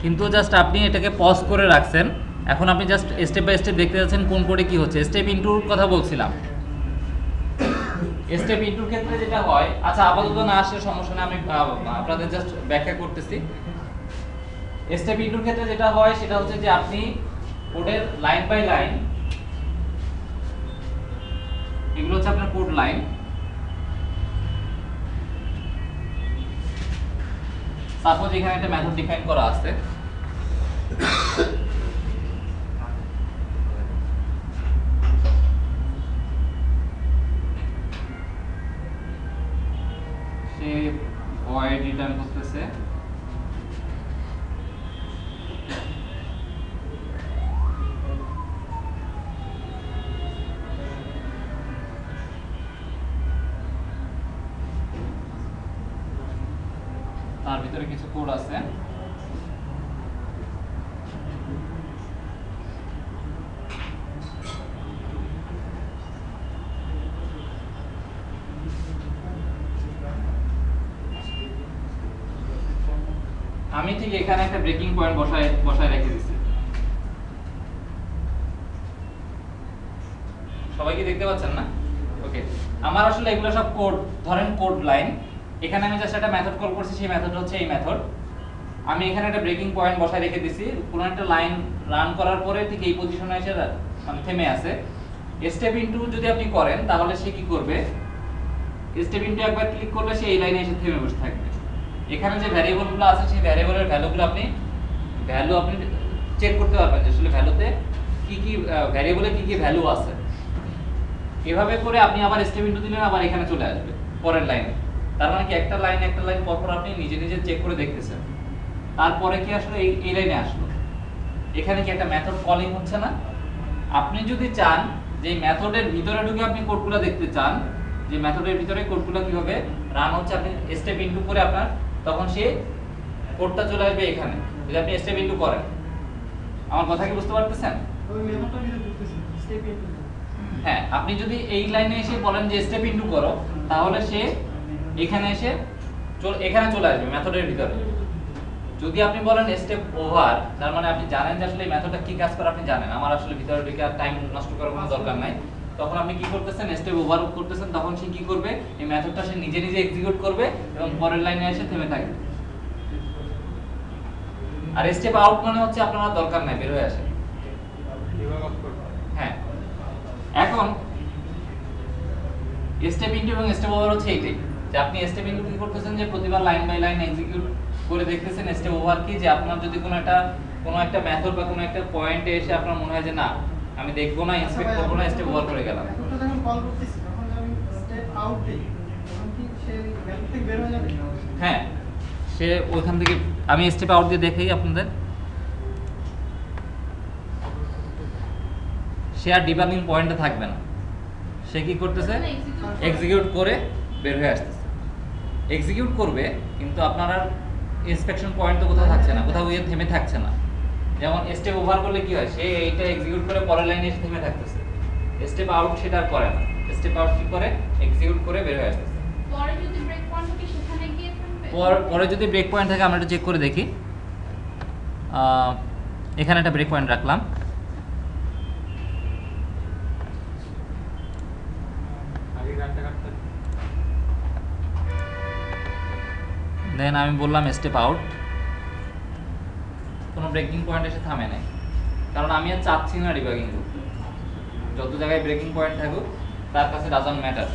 কিন্তু জাস্ট আপনি এটাকে পজ করে রাখছেন। এখন আপনি জাস্ট স্টেপ বাই স্টেপ দেখতে যাচ্ছেন কোন কোডে কি হচ্ছে। স্টেপ ইনটুর কথা বলছিলাম, স্টেপ ইনটুর ক্ষেত্রে যেটা হয়, আচ্ছা আপাতত না আসলে সমস্যা নেই, আমি আপনাদের জাস্ট ব্যাখ্যা করতেছি। স্টেপ ইনটুর ক্ষেত্রে যেটা হয় সেটা হচ্ছে যে আপনি কোডের লাইন বাই লাইন, এগুলো হচ্ছে আপনার কোড লাইন, সাপোজ এখানে একটা মেথড ডিফাইন করা আছে, সে ভয়েড রিটার্ন করতেছে, তার ভিতরে কিছু কোড আছে, আমি ঠিক এখানে একটা ব্রেকিং পয়েন্ট বসায় রেখে দিচ্ছি। সবাই কি দেখতে পাচ্ছেন না? ওকে, আমার আসলে এগুলো সব কোড, ধরেন কোড লাইন, এখানে আমি জাস্ট একটা মেথড কল করছি, সেই মেথড হচ্ছে এই মেথড। আমি এখানে একটা ব্রেকিং পয়েন্ট বসায় রেখে দিছি, কোনো একটা লাইন রান করার পরে ঠিক এই পজিশনে এসে মানে থেমে আছে। স্টেপ ইনটু যদি আপনি করেন, তাহলে সে কি করবে, স্টেপ ইনটু একবার ক্লিক করলে সে এই লাইনে এসে থেমে বসে থাকবে। এখানে যে ভ্যারিয়েবলগুলো আছে, সেই ভ্যারিয়েবলের ভ্যালু আপনি চেক করতে পারবেন যে আসলে ভ্যালুতে কি কি ভ্যারিয়েবলে কি কি ভ্যালু আছে। এভাবে করে আপনি আবার স্টেপ ইনটু দিলেন, আবার এখানে চলে আসবে পরের লাইনে। তার মানে কি একটা লাইন পর পর আপনি নিজে নিজে চেক করে দেখতেছেন। তারপরে কি আসলো, এই লাইনে আসলো, এখানে কি একটা মেথড কলিং হচ্ছে না। আপনি যদি চান যে মেথডের ভিতরে ঢুকে আপনি কোডগুলো দেখতে চান, যে মেথডের ভিতরে কোডগুলো কিভাবে রান হচ্ছে, আপনি স্টেপ ইনটু করে আপনার তখন সে কোডটা চলে আসবে এখানে, যদি আপনি স্টেপ ইনটু করেন। আমার কথা কি বুঝতে পারতেছেন? ওই মেথডটা ভিতরে ঢুকতেছে স্টেপ ইনটু। হ্যাঁ, আপনি যদি এই লাইনে এসে বলেন যে স্টেপ ইনটু করো, তাহলে সে এখানে এসে এখানে চলে আসবে মেথডের ভিতরে। যদি আপনি বলেন স্টেপ ওভার, তার মানে আপনি জানেন যে আসলে এই মেথডটা কি কাজ করে, আপনি জানেন আমার আসলে ভিতরে ঢুকে আর টাইম নষ্ট করার কোনো দরকার নাই, তখন আপনি কি করতেছেন, স্টেপ ওভার করতেছেন। তখন সে কি করবে, এই মেথডটা সে নিজে নিজে এক্সিকিউট করবে এবং পরের লাইনে এসে থেমে থাকবে। আর স্টেপ আউট মানে হচ্ছে আপনার দরকার নাই, বের হয়ে আসে। হ্যাঁ, এখন স্টেপ ইনটু এবং স্টেপ ওভার হচ্ছে এইটাই, যে আপনি স্টেপ ইনটু কি করতেছেন, যে প্রতিবার লাইন বাই লাইন এক্সিকিউট করে দেখতেছেন। স্টেপ ওভার কি, যে আপনার যদি কোনো একটা মেথড বা কোনো একটা পয়েন্টে এসে আপনার মনে হয় যে না আমি দেখবো না, ইন্সপেক্ট করবো না, স্টেপ ওভার করে গেলাম। মেথডটা যখন কল করতেছি তখন আমি স্টেপ আউট দিই, তখন কি সে মেথড থেকে বের হয়ে যাবে? হ্যাঁ, সে ওইখান থেকে, আমি স্টেপ আউট দিয়ে দেখাই আপনাদের। সে আর ডিবাগিং পয়েন্টে থাকবে না, সে কি করতেছে, এক্সিকিউট করে বের হয়ে আসতেছে। এক্সিকিউট করবে কিন্তু আপনার আর ইন্সপেকশন পয়েন্ট তো কোথাও থাকছে না, কোথাও গিয়ে থেমে থাকছে না। যেমন স্টেপ ওভার করলে কি হয়, সে এইটা এক্সিকিউট করে পরের লাইনে এসে থেমে থাকতেছে। স্টেপ আউট সেটা আর করে না, স্টেপ আউট কি করে, এক্সিকিউট করে বের হয়ে আসতেছে। পরে যদি ব্রেক পয়েন্ট থাকে সেখানে গিয়ে থামবে। পরে যদি ব্রেক পয়েন্ট থাকে আমরা একটু চেক করে দেখি। এখানে একটা ব্রেক পয়েন্ট রাখলাম, দেন আমি বললাম স্টেপ আউট, কোনো ব্রেকিং পয়েন্ট এসে থামে নাই, কারণ আমি আর চাচ্ছি না ডিবাগিং করতে। যত জায়গায় ব্রেকিং পয়েন্ট থাকুক তার কাছে ডাজন্ট ম্যাটার।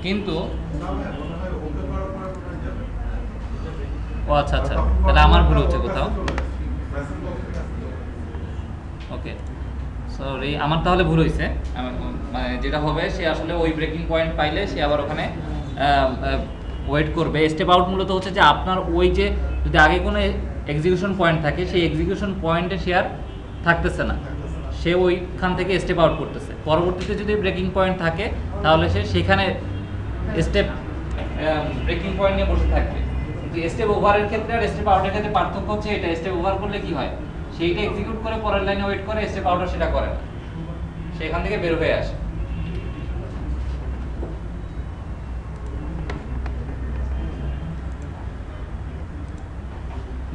কিন্তু ও আচ্ছা আচ্ছা, তাহলে আমার ভুল হচ্ছে কোথাও। ওকে, সরি, আমার তাহলে ভুল হয়েছে। মানে যেটা হবে, সে আসলে ওই ব্রেকিং পয়েন্ট পাইলে সে আবার ওখানে ওয়েট করবে। স্টেপ আউট মূলত হচ্ছে যে আপনার ওই যে যদি আগে কোনো এক্সিকিউশন পয়েন্ট থাকে, সেই এক্সিকিউশন পয়েন্টে সে আর থাকতেছে না, সে ওইখান থেকে স্টেপ আউট করতেছে। পরবর্তীতে যদি ব্রেকিং পয়েন্ট থাকে তাহলে সে সেখানে স্টেপ ব্রেকিং পয়েন্ট নিয়ে বসে থাকবে। কিন্তু স্টেপ ওভারের ক্ষেত্রে আর স্টেপ আউটের ক্ষেত্রে পার্থক্য হচ্ছে এটা, স্টেপ ওভার করলে কি হয়, সেইটা এক্সিকিউট করে পরের লাইনে ওয়েট করে, স্টেপ আউটার সেটা করে না, সেখান থেকে বের হয়ে আসে।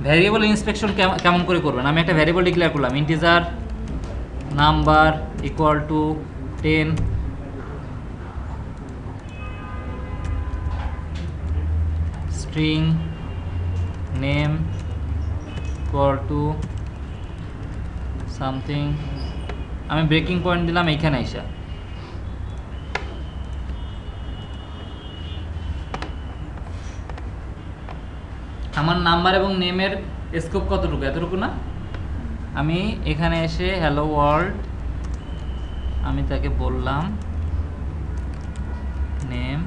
ভ্যারিয়েবল ইন্সপেকশন কেমন করে করবেন, আমি একটা ভ্যারিয়েবল ডিক্লেয়ার করলাম, integer number equal to 10, string name equal to something, আমি ব্রেকিং পয়েন্ট দিলাম এইখানে এসে। আমার নাম্বার এবং নেমের স্কোপ কতটুকু, এতটুকু না। আমি এখানে এসে হ্যালো ওয়ার্ল্ড, আমি তাকে বললাম নেম,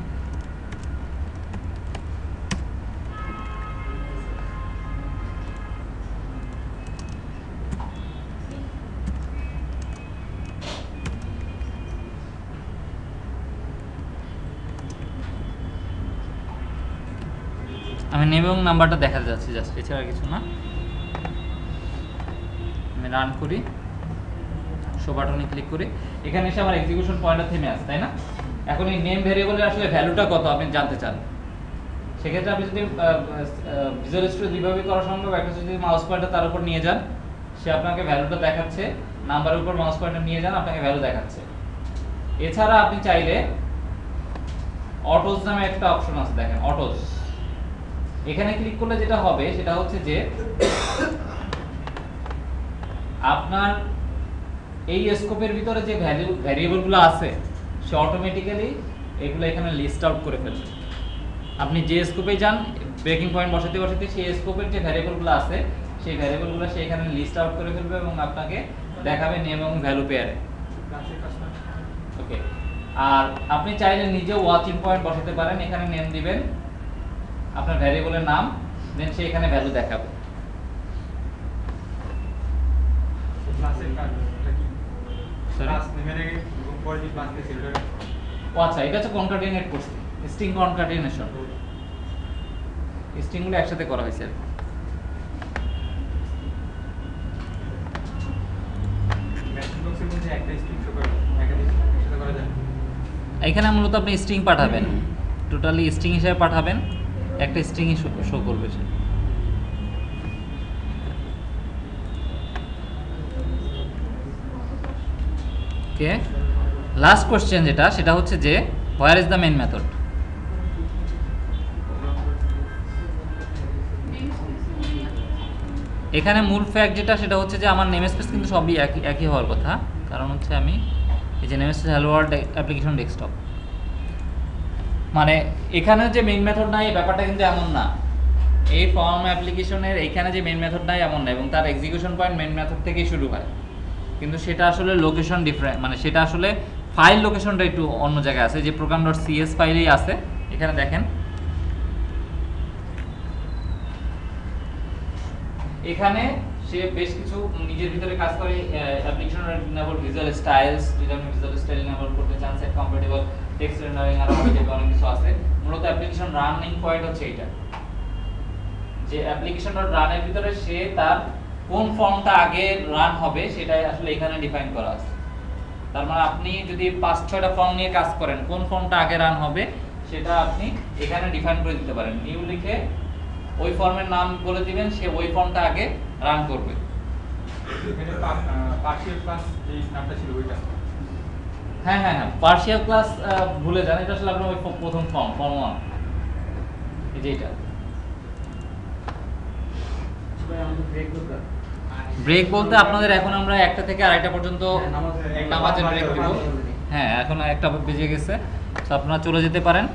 আমি নেম এবং নাম্বারটা দেখাতে যাচ্ছি জাস্ট, এছাড়া কিছু না। আমি রান করি, শো বাটনে ক্লিক করি, এখানে এসে আমার এক্সিকিউশন পয়েন্টটা থেমে আসে, তাই না? এখন এই নেম ভ্যারিয়েবলের আসলে ভ্যালুটা কত আপনি জানতে চান, সেক্ষেত্রে আপনি যদি ভিজুয়াল স্টুডিও যেভাবে করা সম্ভব, একটা যদি মাউস পয়েন্টার তার উপর নিয়ে যান, সে আপনাকে ভ্যালুটা দেখাচ্ছে, নাম্বারের উপর মাউস পয়েন্টার নিয়ে যান, আপনাকে ভ্যালু দেখাচ্ছে। এছাড়া আপনি চাইলে অটোস নামে একটা অপশন আছে, দেখেন অটোস, এখানে ক্লিক করলে যেটা হবে সেটা হচ্ছে যে আপনার এই স্কোপের ভিতরে যে ভ্যারিয়েবলগুলো আছে সে অটোমেটিক্যালি এগুলো এখানে লিস্ট আউট করে ফেলবে। আপনি যে স্কোপে যান, ব্রেকিং পয়েন্ট বসাতে বসাতে সেই স্কোপের যে ভ্যারিয়েবলগুলো আছে সেই ভ্যারিয়েবলগুলো সে এখানে লিস্ট আউট করে ফেলবে এবং আপনাকে দেখাবে নেম এবং ভ্যালু পেয়ারে। ক্লাসের কাজটা ওকে, আর আপনি চাইলে নিজেও ওয়াচিং পয়েন্ট বসাতে পারেন, এখানে নেম দিবেন আপনার ভ্যারিয়েবলের নাম, দেন সে এখানে ভ্যালু দেখাবে। ক্লাসের কাজটা কি Sorry? ক্লাস নেমের আগে পরে যে ক্লাস দিয়েছে ওটা ও আচ্ছা, এটা হচ্ছে কনকাটিনেট করছি, স্ট্রিং কনকাটিনেশন, স্ট্রিংগুলো একসাথে করা হয়েছে আর কি। মেসেজ বক্সের মধ্যে একটা স্ট্রিং শো করে একাধিক একসাথে করা যায়। এখানে মূলত আপনি স্ট্রিং পাঠাবেন, টোটালি স্ট্রিং হিসেবে পাঠাবেন, একটা স্ট্রিংই শো করবে সে। ওকে, লাস্ট কোশ্চেন যেটা, সেটা হচ্ছে যে where is the main method. এখানে মূল ফ্যাক্ট যেটা, সেটা হচ্ছে যে আমার নেম স্পেস কিন্তু সবই একই হওয়ার কথা, কারণ হচ্ছে আমি এই যে name space hello world application desktop, মানে এখানে যে মেইন মেথড নাই এই ব্যাপারটা কিন্তু এমন না। এই ফর্ম অ্যাপ্লিকেশনের এইখানে যে মেইন মেথড নাই এমন না, এবং তার এক্সিকিউশন পয়েন্ট মেইন মেথড থেকেই শুরু হয়, কিন্তু সেটা আসলে লোকেশন ডিফারেন্ট, মানে সেটা আসলে ফাইল লোকেশনটা একটু অন্য জায়গায় আছে, যে program.cs ফাইলেই আছে। এখানে দেখেন, এখানে সে বেশ কিছু নিজের ভিতরে কাজ করে, অ্যাপ্লিকেশনের ইনেবল ভিজুয়াল স্টাইলস, যদি আপনি ভিজুয়াল স্টাইল ইনেবল করতে চান, সেট কম্প্যাটিবল টেক্সট রেন্ডারিং, আর অনেক কিছু আছে। মূলত অ্যাপ্লিকেশন রানিং পয়েন্ট হচ্ছে এইটা, যে অ্যাপ্লিকেশনটা রানের ভিতরে সে তার কোন ফর্মটা আগে রান হবে সেটাই আসলে এখানে ডিফাইন করা আছে। তার মানে আপনি যদি 5-6টা ফর্ম নিয়ে কাজ করেন, কোন ফর্মটা আগে রান হবে সেটা আপনি এখানে ডিফাইন করে দিতে পারেন। নিউ লিখে ওই ফর্মের নাম বলে দিবেন, সে ওই ফর্মটা আগে রান করবে। এখানে পার্শিয়াল ক্লাস যে নামটা ছিল ওইটা হ্যাঁ হ্যাঁ হ্যাঁ, পার্শিয়াল ক্লাস ভুলে যান, এটা আসলে আপনার ওই প্রথম ফর্ম 1, এই যে এটা। ব্রেক বলতে আপনাদের এখন আমরা 1টা থেকে 2:30 পর্যন্ত নামাজের ব্রেক দিব। হ্যাঁ, এখন 1টা বেজে গেছে, তো আপনারা চলে যেতে পারেন।